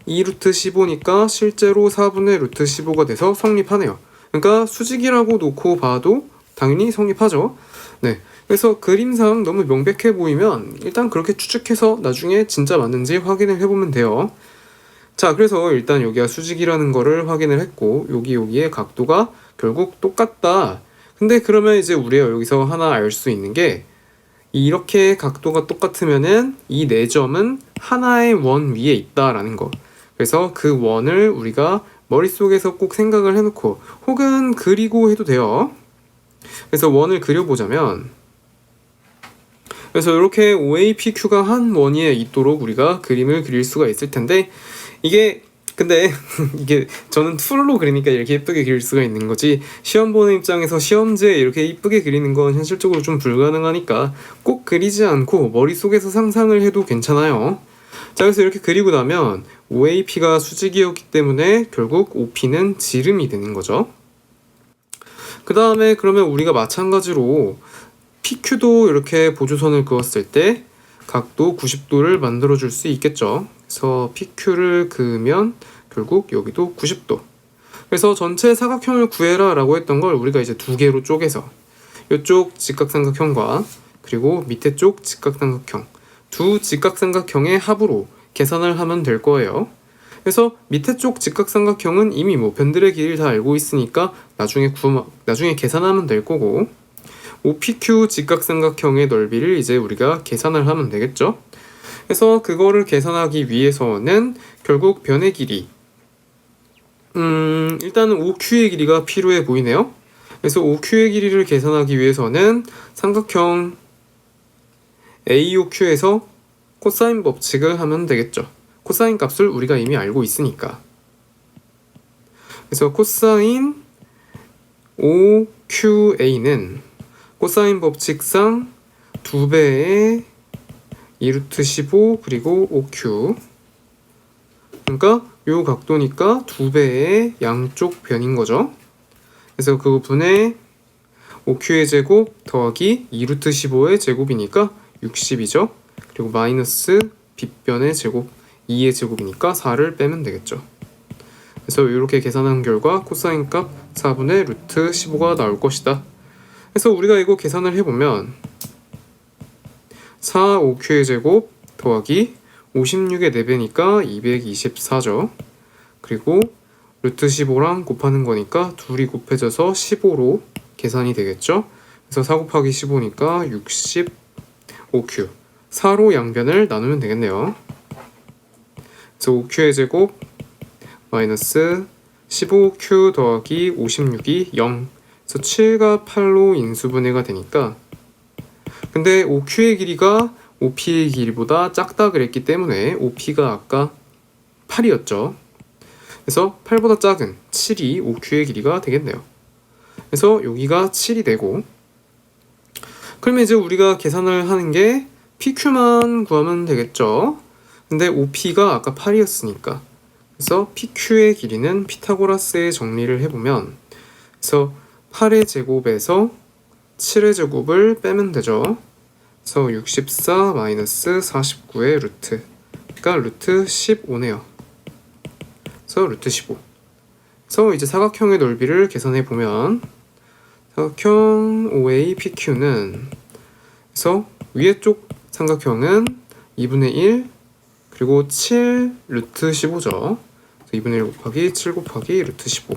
2 루트 15니까 실제로 4분의 루트 15가 돼서 성립하네요. 그러니까 수직이라고 놓고 봐도 당연히 성립하죠. 네, 그래서 그림상 너무 명백해 보이면 일단 그렇게 추측해서 나중에 진짜 맞는지 확인을 해보면 돼요. 자, 그래서 일단 여기가 수직이라는 거를 확인을 했고 여기의 각도가 결국 똑같다. 근데 그러면 이제 우리가 여기서 하나 알 수 있는 게 이렇게 각도가 똑같으면은 이 네 점은 하나의 원 위에 있다라는 거. 그래서 그 원을 우리가 머릿속에서 꼭 생각을 해놓고 혹은 그리고 해도 돼요. 그래서 원을 그려보자면 그래서 이렇게 OAPQ가 한 원 위에 있도록 우리가 그림을 그릴 수가 있을 텐데 이게 근데 이게 저는 툴로 그리니까 이렇게 예쁘게 그릴 수가 있는 거지 시험 보는 입장에서 시험지에 이렇게 예쁘게 그리는 건 현실적으로 좀 불가능하니까 꼭 그리지 않고 머릿속에서 상상을 해도 괜찮아요. 자, 그래서 이렇게 그리고 나면 OAP가 수직이었기 때문에 결국 OP는 지름이 되는 거죠. 그 다음에 그러면 우리가 마찬가지로 PQ도 이렇게 보조선을 그었을 때 각도 90도를 만들어 줄 수 있겠죠. 그래서 PQ를 그으면 결국 여기도 90도. 그래서 전체 사각형을 구해라 라고 했던 걸 우리가 이제 두 개로 쪼개서 이쪽 직각삼각형과 그리고 밑에 쪽 직각삼각형 두 직각삼각형의 합으로 계산을 하면 될 거예요. 그래서 밑에 쪽 직각삼각형은 이미 뭐 변들의 길이를 다 알고 있으니까 나중에 계산하면 될 거고 OPQ 직각삼각형의 넓이를 이제 우리가 계산을 하면 되겠죠. 그래서 그거를 계산하기 위해서는 결국 변의 길이 일단은 OQ의 길이가 필요해 보이네요. 그래서 OQ의 길이를 계산하기 위해서는 삼각형 AOQ에서 코사인 법칙을 하면 되겠죠. 코사인 값을 우리가 이미 알고 있으니까. 그래서 코사인 OQA는 코사인 법칙상 2배의 2루트 15 그리고 OQ 그러니까 요 각도니까 2배의 양쪽 변인 거죠. 그래서 그 분의 OQ의 제곱 더하기 2루트 15의 제곱이니까 60이죠. 그리고 마이너스 빗변의 제곱 2의 제곱이니까 4를 빼면 되겠죠. 그래서 이렇게 계산한 결과 코사인 값 4분의 루트 15가 나올 것이다. 그래서 우리가 이거 계산을 해보면 4 5q의 제곱 더하기 56의 4배니까 224죠. 그리고 루트 15랑 곱하는 거니까 둘이 곱해져서 15로 계산이 되겠죠. 그래서 4 곱하기 15니까 65Q. 4로 양변을 나누면 되겠네요. 그래서 5Q의 제곱 마이너스 15Q 더하기 56이 0. 그래서 7과 8로 인수분해가 되니까, 근데 5Q의 길이가 5P의 길이보다 작다 그랬기 때문에 5P가 아까 8이었죠. 그래서 8보다 작은 7이 5Q의 길이가 되겠네요. 그래서 여기가 7이 되고, 그러면 이제 우리가 계산을 하는 게 PQ만 구하면 되겠죠. 근데 5P가 아까 8이었으니까, 그래서 PQ의 길이는 피타고라스의 정리를 해보면, 그래서 8의 제곱에서 7의 제곱을 빼면 되죠. 그래서 64 마이너스 49의 루트, 그러니까 루트 15네요. 그래서 루트 15. 그래서 이제 사각형의 넓이를 계산해 보면, 사각형 OAPQ는, 그래서 위에 쪽 삼각형은 2분의 1 그리고 7 루트 15죠. 2분의 1 곱하기 7 곱하기 루트 15.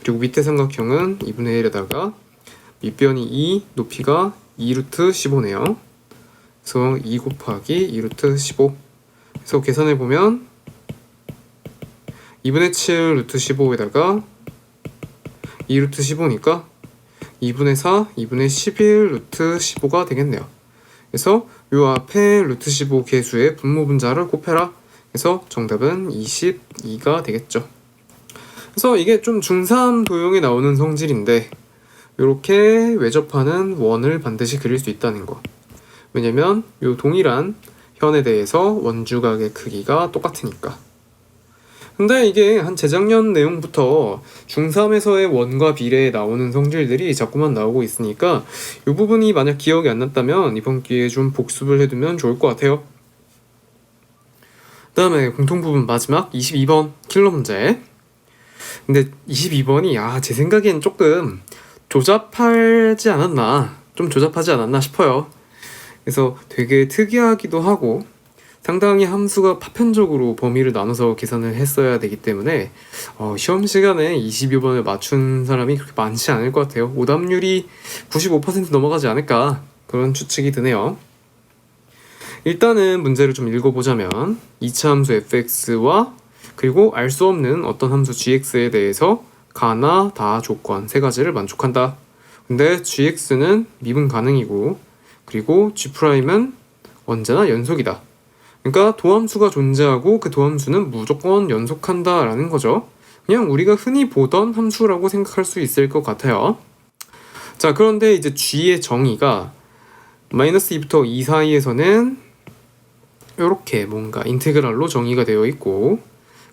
그리고 밑에 삼각형은 2분의 1에다가 밑변이 2, 높이가 2 루트 15네요. 그래서 2 곱하기 2 루트 15. 그래서 계산해 보면 2분의 7 루트 15에다가 2 루트 15니까 2분의 4, 2분의 11 루트 15가 되겠네요. 그래서 요 앞에 루트 15 개수의 분모 분자를 곱해라. 그래서 정답은 22가 되겠죠. 그래서 이게 좀 중3 도형에 나오는 성질인데, 이렇게 외접하는 원을 반드시 그릴 수 있다는 거. 왜냐면 요 동일한 현에 대해서 원주각의 크기가 똑같으니까. 근데 이게 한 재작년 내용부터 중3에서의 원과 비례에 나오는 성질들이 자꾸만 나오고 있으니까 이 부분이 만약 기억이 안 났다면 이번 기회에 좀 복습을 해두면 좋을 것 같아요. 그 다음에 공통부분 마지막 22번 킬러 문제. 근데 22번이 제 생각엔 조금 조잡하지 않았나 싶어요. 그래서 되게 특이하기도 하고 상당히 함수가 파편적으로 범위를 나눠서 계산을 했어야 되기 때문에 시험 시간에 22번을 맞춘 사람이 그렇게 많지 않을 것 같아요. 오답률이 95% 넘어가지 않을까, 그런 추측이 드네요. 일단은 문제를 좀 읽어보자면 2차 함수 fx와 그리고 알 수 없는 어떤 함수 gx에 대해서 가나 다 조건 세 가지를 만족한다. 근데 gx는 미분 가능이고 그리고 g'은 언제나 연속이다. 그러니까 도함수가 존재하고 그 도함수는 무조건 연속한다 라는 거죠. 그냥 우리가 흔히 보던 함수라고 생각할 수 있을 것 같아요. 자, 그런데 이제 g의 정의가 마이너스 2부터 2 사이에서는 이렇게 뭔가 인테그랄로 정의가 되어 있고,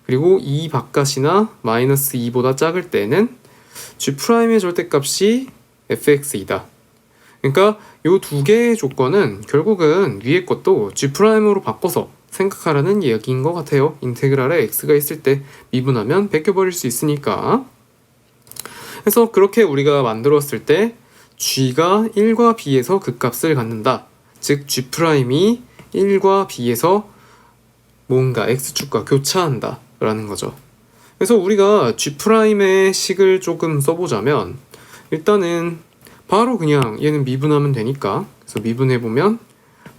그리고 2 바깥이나 마이너스 2보다 작을 때는 g'의 절대값이 fx이다. 그러니까 이 두 개의 조건은 결국은 위에 것도 g'으로 바꿔서 생각하라는 이야기인 것 같아요. 인테그랄에 x가 있을 때 미분하면 베껴버릴 수 있으니까. 그래서 그렇게 우리가 만들었을 때 g가 1과 b에서 극값을 갖는다. 즉 g'이 1과 b에서 뭔가 x축과 교차한다 라는 거죠. 그래서 우리가 g'의 식을 조금 써보자면, 일단은 바로 그냥 얘는 미분하면 되니까, 그래서 미분해보면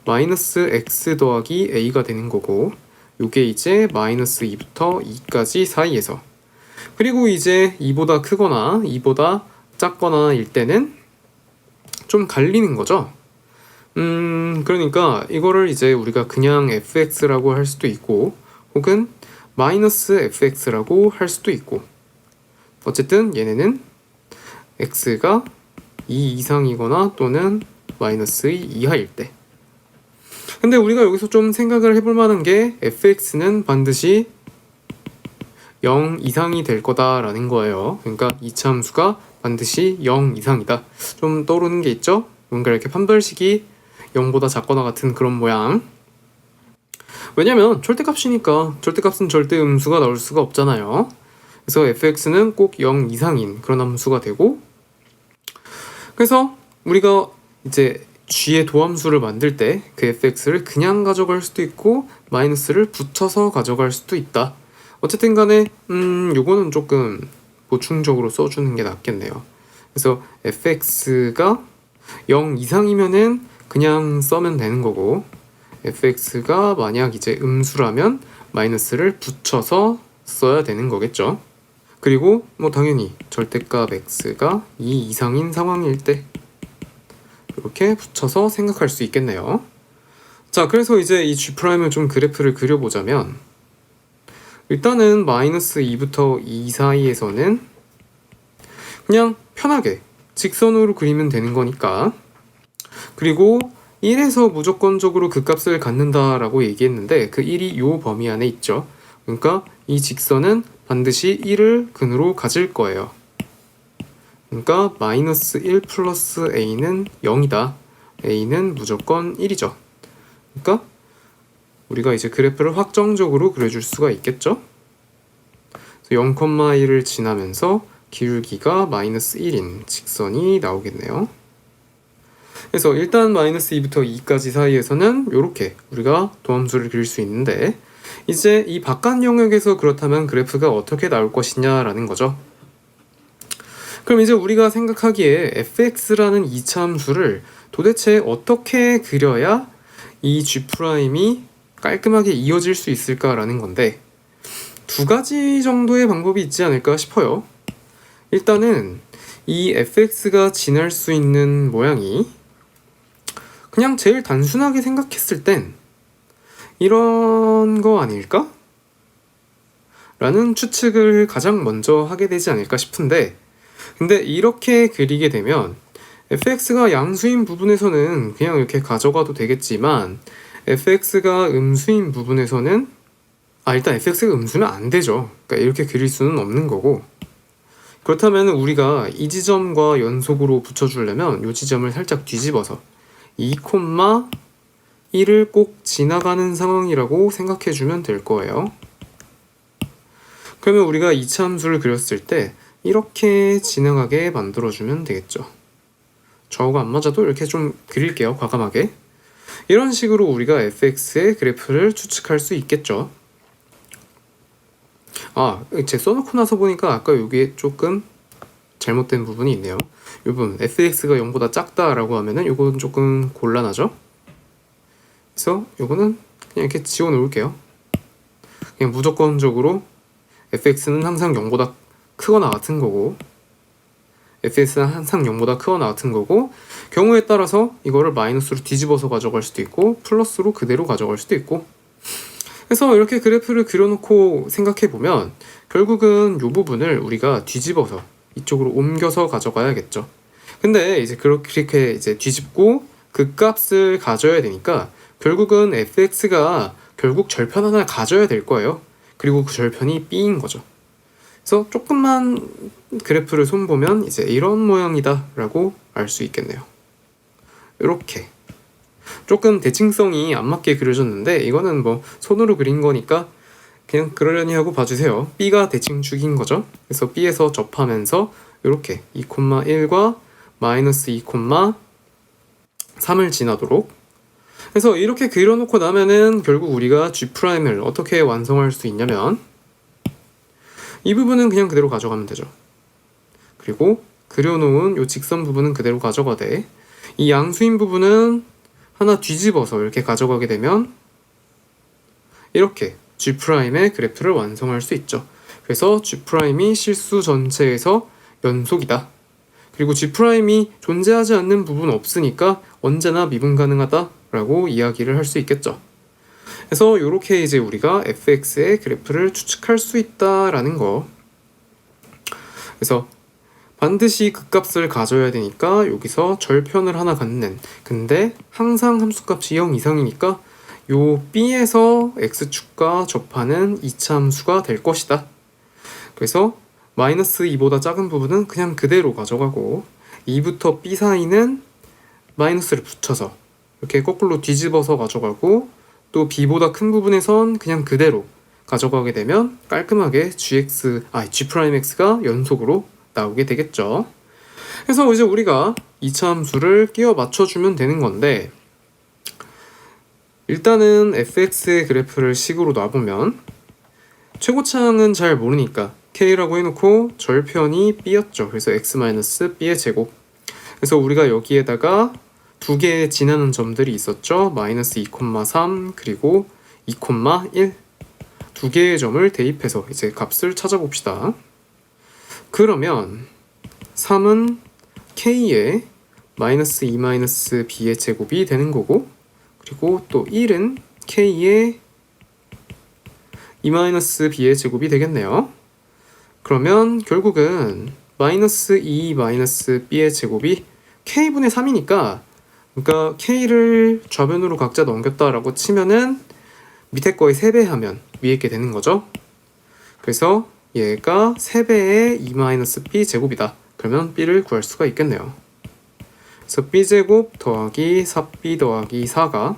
마이너스 x 더하기 a가 되는 거고, 요게 이제 마이너스 2부터 2까지 사이에서, 그리고 이제 2보다 크거나 2보다 작거나 일 때는 좀 갈리는 거죠. 그러니까 이거를 이제 우리가 그냥 fx라고 할 수도 있고 혹은 마이너스 fx라고 할 수도 있고, 어쨌든 얘네는 x가 2 이상이거나 또는 마이너스 2 이하일 때. 근데 우리가 여기서 좀 생각을 해볼 만한 게 fx는 반드시 0 이상이 될 거다라는 거예요. 그러니까 2차 함수가 반드시 0 이상이다. 좀 떠오르는 게 있죠? 뭔가 이렇게 판별식이 0보다 작거나 같은 그런 모양. 왜냐면 절대값이니까 절대값은 절대 음수가 나올 수가 없잖아요. 그래서 fx는 꼭 0 이상인 그런 함수가 되고, 그래서 우리가 이제 g의 도함수를 만들 때 그 fx를 그냥 가져갈 수도 있고 마이너스를 붙여서 가져갈 수도 있다. 어쨌든 간에 요거는 조금 보충적으로 써주는 게 낫겠네요. 그래서 fx가 0 이상이면은 그냥 써면 되는 거고, fx가 만약 이제 음수라면 마이너스를 붙여서 써야 되는 거겠죠. 그리고 뭐 당연히 절대값 x가 2 이상인 상황일 때 이렇게 붙여서 생각할 수 있겠네요. 자, 그래서 이제 이 G'을 좀 그래프를 그려보자면, 일단은 마이너스 2부터 2 사이에서는 그냥 편하게 직선으로 그리면 되는 거니까, 그리고 1에서 무조건적으로 그 값을 갖는다라고 얘기했는데 그 1이 요 범위 안에 있죠. 그러니까 이 직선은 반드시 1을 근으로 가질 거예요. 그러니까 마이너스 1 플러스 a는 0이다. a는 무조건 1이죠. 그러니까 우리가 이제 그래프를 확정적으로 그려줄 수가 있겠죠. 0,1을 지나면서 기울기가 마이너스 1인 직선이 나오겠네요. 그래서 일단 마이너스 2부터 2까지 사이에서는 이렇게 우리가 도함수를 그릴 수 있는데, 이제 이 바깥 영역에서 그렇다면 그래프가 어떻게 나올 것이냐라는 거죠. 그럼 이제 우리가 생각하기에 fx라는 이차함수를 도대체 어떻게 그려야 이 G'이 깔끔하게 이어질 수 있을까라는 건데, 두 가지 정도의 방법이 있지 않을까 싶어요. 일단은 이 fx가 지날 수 있는 모양이 그냥 제일 단순하게 생각했을 땐 이런 거 아닐까? 라는 추측을 가장 먼저 하게 되지 않을까 싶은데, 근데 이렇게 그리게 되면 fx가 양수인 부분에서는 그냥 이렇게 가져가도 되겠지만, fx가 음수인 부분에서는 일단 fx가 음수는 안 되죠. 그러니까 이렇게 그릴 수는 없는 거고, 그렇다면 우리가 이 지점과 연속으로 붙여주려면 이 지점을 살짝 뒤집어서 2,1을 꼭 지나가는 상황이라고 생각해주면 될 거예요. 그러면 우리가 이차함수를 그렸을 때 이렇게 지나가게 만들어주면 되겠죠. 좌우가 안 맞아도 이렇게 좀 그릴게요, 과감하게. 이런 식으로 우리가 fx의 그래프를 추측할 수 있겠죠. 제 써놓고 나서 보니까 아까 여기에 조금 잘못된 부분이 있네요. 이 부분 fx가 0보다 작다라고 하면은 이건 조금 곤란하죠. 그래서 이거는 그냥 이렇게 지워 놓을게요. 그냥 무조건적으로 fx는 항상 0보다 크거나 같은 거고, fx는 항상 0보다 크거나 같은 거고, 경우에 따라서 이거를 마이너스로 뒤집어서 가져갈 수도 있고 플러스로 그대로 가져갈 수도 있고. 그래서 이렇게 그래프를 그려놓고 생각해보면 결국은 이 부분을 우리가 뒤집어서 이쪽으로 옮겨서 가져가야겠죠. 근데 이제 그렇게 이제 뒤집고 그 값을 가져야 되니까 결국은 fx가 결국 절편 하나 가져야 될 거예요. 그리고 그 절편이 b인 거죠. 그래서 조금만 그래프를 손보면 이제 이런 모양이다 라고 알 수 있겠네요. 이렇게 조금 대칭성이 안 맞게 그려졌는데, 이거는 뭐 손으로 그린 거니까 그냥 그러려니 하고 봐주세요. b가 대칭축인 거죠. 그래서 b에서 접하면서 이렇게 2,1과 마이너스 2,3을 지나도록. 그래서 이렇게 그려놓고 나면은 결국 우리가 G'을 어떻게 완성할 수 있냐면, 이 부분은 그냥 그대로 가져가면 되죠. 그리고 그려놓은 이 직선 부분은 그대로 가져가되, 이 양수인 부분은 하나 뒤집어서 이렇게 가져가게 되면 이렇게 G'의 그래프를 완성할 수 있죠. 그래서 G'이 실수 전체에서 연속이다. 그리고 G'이 존재하지 않는 부분 없으니까 언제나 미분 가능하다라고 이야기를 할 수 있겠죠. 그래서 이렇게 이제 우리가 fx의 그래프를 추측할 수 있다라는 거. 그래서 반드시 그 값을 가져야 되니까 여기서 절편을 하나 갖는, 근데 항상 함수값이 0 이상이니까 요 b에서 x축과 접하는 2차 함수가 될 것이다. 그래서 마이너스 2보다 작은 부분은 그냥 그대로 가져가고 2부터 b 사이는 마이너스를 붙여서 이렇게 거꾸로 뒤집어서 가져가고, 또 b보다 큰 부분에선 그냥 그대로 가져가게 되면 깔끔하게 G'x가 연속으로 나오게 되겠죠. 그래서 이제 우리가 2차 함수를 끼워 맞춰주면 되는 건데, 일단은 fx의 그래프를 식으로 놔보면 최고차항은 잘 모르니까 k라고 해놓고 절편이 b였죠. 그래서 x-b의 제곱. 그래서 우리가 여기에다가 두 개의 지나는 점들이 있었죠. 마이너스 2,3 그리고 2,1 두 개의 점을 대입해서 이제 값을 찾아봅시다. 그러면 3은 k의 마이너스 2 마이너스 b의 제곱이 되는 거고, 그리고 또 1은 k의 2 마이너스 b의 제곱이 되겠네요. 그러면 결국은 마이너스 2 마이너스 b의 제곱이 k분의 3이니까, 그러니까 k를 좌변으로 각자 넘겼다라고 치면은 밑에 거의 3배 하면 위에 게 되는 거죠. 그래서 얘가 3배의 2-b 제곱이다. 그러면 b를 구할 수가 있겠네요. 그래서 b제곱 더하기 4b 더하기 4가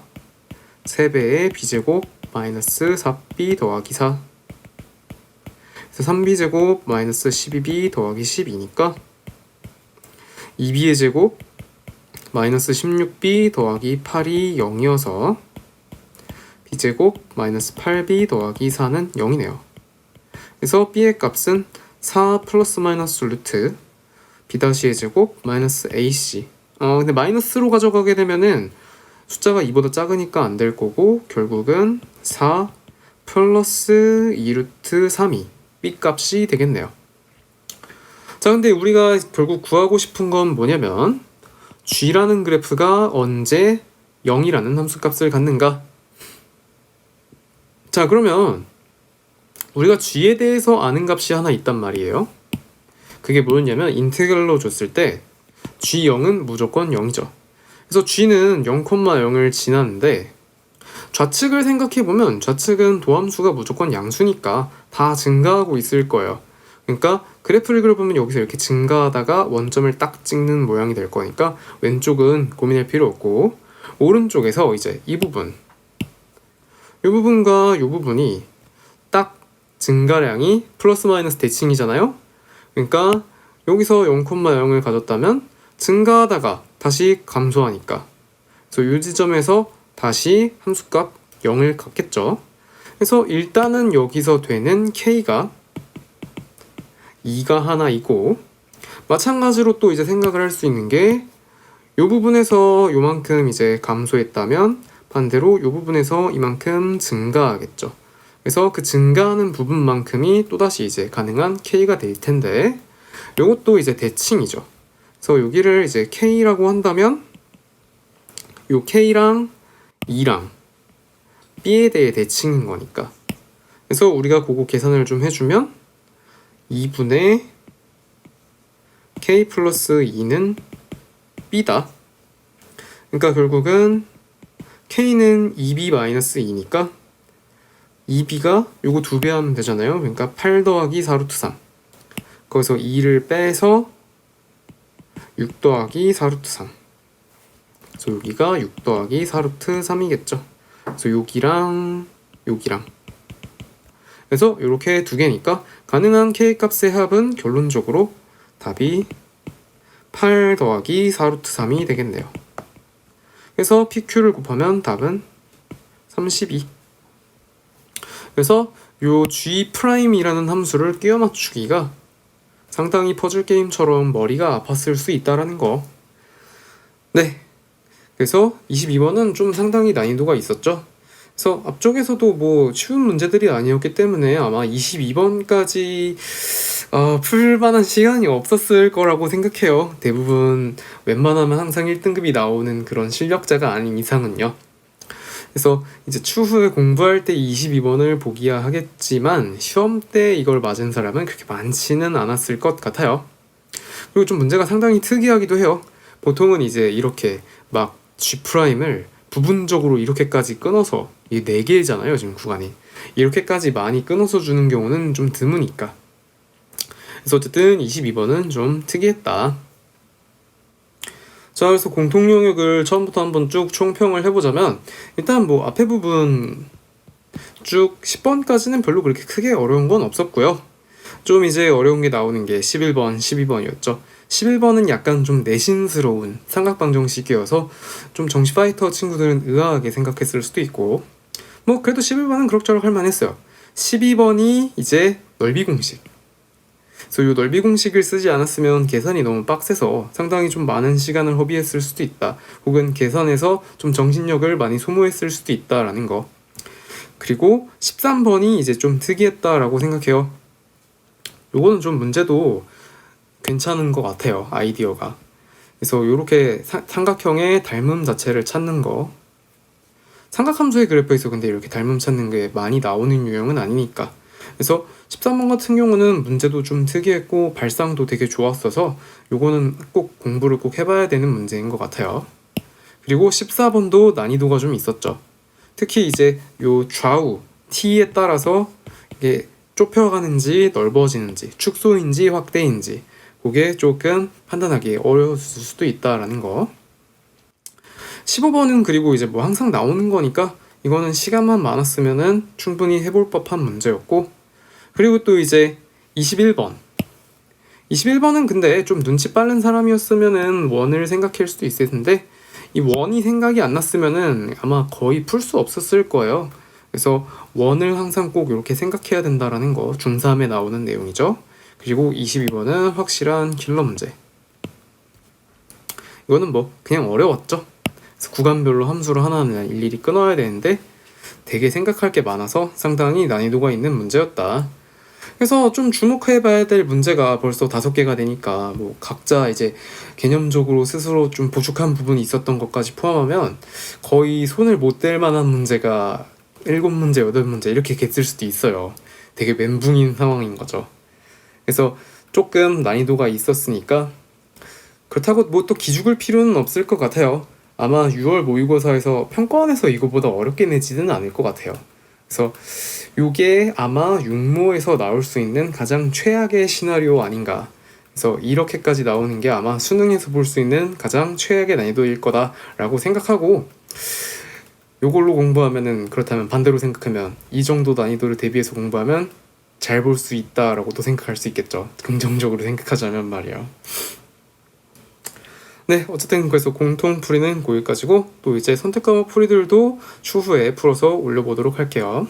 3배의 b제곱 마이너스 4b 더하기 4. 그래서 3b제곱 마이너스 12b 더하기 12니까 2b의 제곱 마이너스 16b 더하기 8이 0이어서 b제곱 마이너스 8b 더하기 4는 0이네요. 그래서 b의 값은 4 플러스 마이너스 루트 b-의 제곱 마이너스 ac. 근데 마이너스로 가져가게 되면은 숫자가 2보다 작으니까 안 될 거고, 결국은 4 플러스 2루트 3이 b 값이 되겠네요. 자, 근데 우리가 결국 구하고 싶은 건 뭐냐면 g라는 그래프가 언제 0이라는 함수값을 갖는가? 자, 그러면 우리가 g에 대해서 아는 값이 하나 있단 말이에요. 그게 뭐였냐면 인테그랄로 줬을 때 g0은 무조건 0이죠. 그래서 g는 0,0을 지나는데 좌측을 생각해보면 좌측은 도함수가 무조건 양수니까 다 증가하고 있을 거예요. 그러니까 그래프를 그려보면 여기서 이렇게 증가하다가 원점을 딱 찍는 모양이 될 거니까 왼쪽은 고민할 필요 없고, 오른쪽에서 이제 이 부분과 이 부분이 딱 증가량이 플러스 마이너스 대칭이잖아요. 그러니까 여기서 0,0을 가졌다면 증가하다가 다시 감소하니까, 그래서 이 지점에서 다시 함수값 0을 갖겠죠. 그래서 일단은 여기서 되는 k가 2가 하나이고, 마찬가지로 또 이제 생각을 할 수 있는 게 이 부분에서 요만큼 이제 감소했다면 반대로 이 부분에서 이만큼 증가하겠죠. 그래서 그 증가하는 부분만큼이 또다시 이제 가능한 k가 될 텐데, 요것도 이제 대칭이죠. 그래서 여기를 이제 k라고 한다면 요 k랑 2랑 b에 대해 대칭인 거니까, 그래서 우리가 그거 계산을 좀 해주면 2분의 k 플러스 2는 b다. 그러니까 결국은 k는 2b-2니까 2b가 요거 2배 하면 되잖아요. 그러니까 8 더하기 4루트 3, 거기서 2를 빼서 6 더하기 4루트 3. 그래서 여기가 6 더하기 4루트 3이겠죠. 그래서 여기랑 여기랑, 그래서 이렇게 두 개니까 가능한 k값의 합은 결론적으로 답이 8 더하기 4루트 3이 되겠네요. 그래서 PQ를 곱하면 답은 32. 그래서 요 G'이라는 함수를 끼워 맞추기가 상당히 퍼즐 게임처럼 머리가 아팠을 수 있다라는 거. 네. 그래서 22번은 좀 상당히 난이도가 있었죠. 그래서 앞쪽에서도 뭐 쉬운 문제들이 아니었기 때문에 아마 22번까지 풀만한 시간이 없었을 거라고 생각해요. 대부분 웬만하면 항상 1등급이 나오는 그런 실력자가 아닌 이상은요. 그래서 이제 추후에 공부할 때 22번을 보기야 하겠지만 시험 때 이걸 맞은 사람은 그렇게 많지는 않았을 것 같아요. 그리고 좀 문제가 상당히 특이하기도 해요. 보통은 이제 이렇게 막 G'을 부분적으로 이렇게까지 끊어서, 이게 4개잖아요 지금 구간이. 이렇게까지 많이 끊어서 주는 경우는 좀 드무니까. 그래서 어쨌든 22번은 좀 특이했다. 자, 그래서 공통 영역을 처음부터 한번 쭉 총평을 해보자면, 일단 뭐 앞에 부분 쭉 10번까지는 별로 그렇게 크게 어려운 건 없었고요. 좀 이제 어려운 게 나오는 게 11번, 12번이었죠. 11번은 약간 좀 내신스러운 삼각방정식이어서 좀 정시 파이터 친구들은 의아하게 생각했을 수도 있고, 뭐 그래도 11번은 그럭저럭 할 만했어요. 12번이 이제 넓이 공식. 그래서 이 넓이 공식을 쓰지 않았으면 계산이 너무 빡세서 상당히 좀 많은 시간을 허비했을 수도 있다. 혹은 계산에서 좀 정신력을 많이 소모했을 수도 있다라는 거. 그리고 13번이 이제 좀 특이했다라고 생각해요. 요거는 좀 문제도 괜찮은 것 같아요. 아이디어가. 그래서 이렇게 삼각형의 닮음 자체를 찾는 거. 삼각함수의 그래프에서 근데 이렇게 닮음 찾는 게 많이 나오는 유형은 아니니까. 그래서 13번 같은 경우는 문제도 좀 특이했고 발상도 되게 좋았어서 요거는 꼭 공부를 꼭 해봐야 되는 문제인 것 같아요. 그리고 14번도 난이도가 좀 있었죠. 특히 이제 요 좌우 t에 따라서 이게 좁혀가는지 넓어지는지 축소인지 확대인지 그게 조금 판단하기 어려울 수도 있다라는 거. 15번은 그리고 이제 뭐 항상 나오는 거니까 이거는 시간만 많았으면은 충분히 해볼 법한 문제였고, 그리고 또 이제 21번은 근데 좀 눈치 빠른 사람이었으면은 원을 생각할 수도 있을 텐데 이 원이 생각이 안 났으면은 아마 거의 풀 수 없었을 거예요. 그래서 원을 항상 꼭 이렇게 생각해야 된다라는 거 중3에 나오는 내용이죠. 그리고 22번은 확실한 킬러 문제. 이거는 뭐 그냥 어려웠죠. 그래서 구간별로 함수를 하나하나 일일이 끊어야 되는데 되게 생각할 게 많아서 상당히 난이도가 있는 문제였다. 그래서 좀 주목해봐야 될 문제가 벌써 5개가 되니까 뭐 각자 이제 개념적으로 스스로 좀 부족한 부분이 있었던 것까지 포함하면 거의 손을 못 댈 만한 문제가 7문제, 8문제 이렇게 됐을 수도 있어요. 되게 멘붕인 상황인 거죠. 그래서 조금 난이도가 있었으니까 그렇다고 뭐 또 기죽을 필요는 없을 것 같아요. 아마 6월 모의고사에서 평가원에서 이거보다 어렵게 내지는 않을 것 같아요. 그래서 이게 아마 육모에서 나올 수 있는 가장 최악의 시나리오 아닌가. 그래서 이렇게까지 나오는 게 아마 수능에서 볼 수 있는 가장 최악의 난이도일 거다라고 생각하고, 요걸로 공부하면은 그렇다면 반대로 생각하면 이 정도 난이도를 대비해서 공부하면 잘 볼 수 있다라고도 생각할 수 있겠죠. 긍정적으로 생각하자면 말이에요. 네, 어쨌든 그래서 공통풀이는 거기까지고 또 이제 선택 과목 풀이들도 추후에 풀어서 올려보도록 할게요.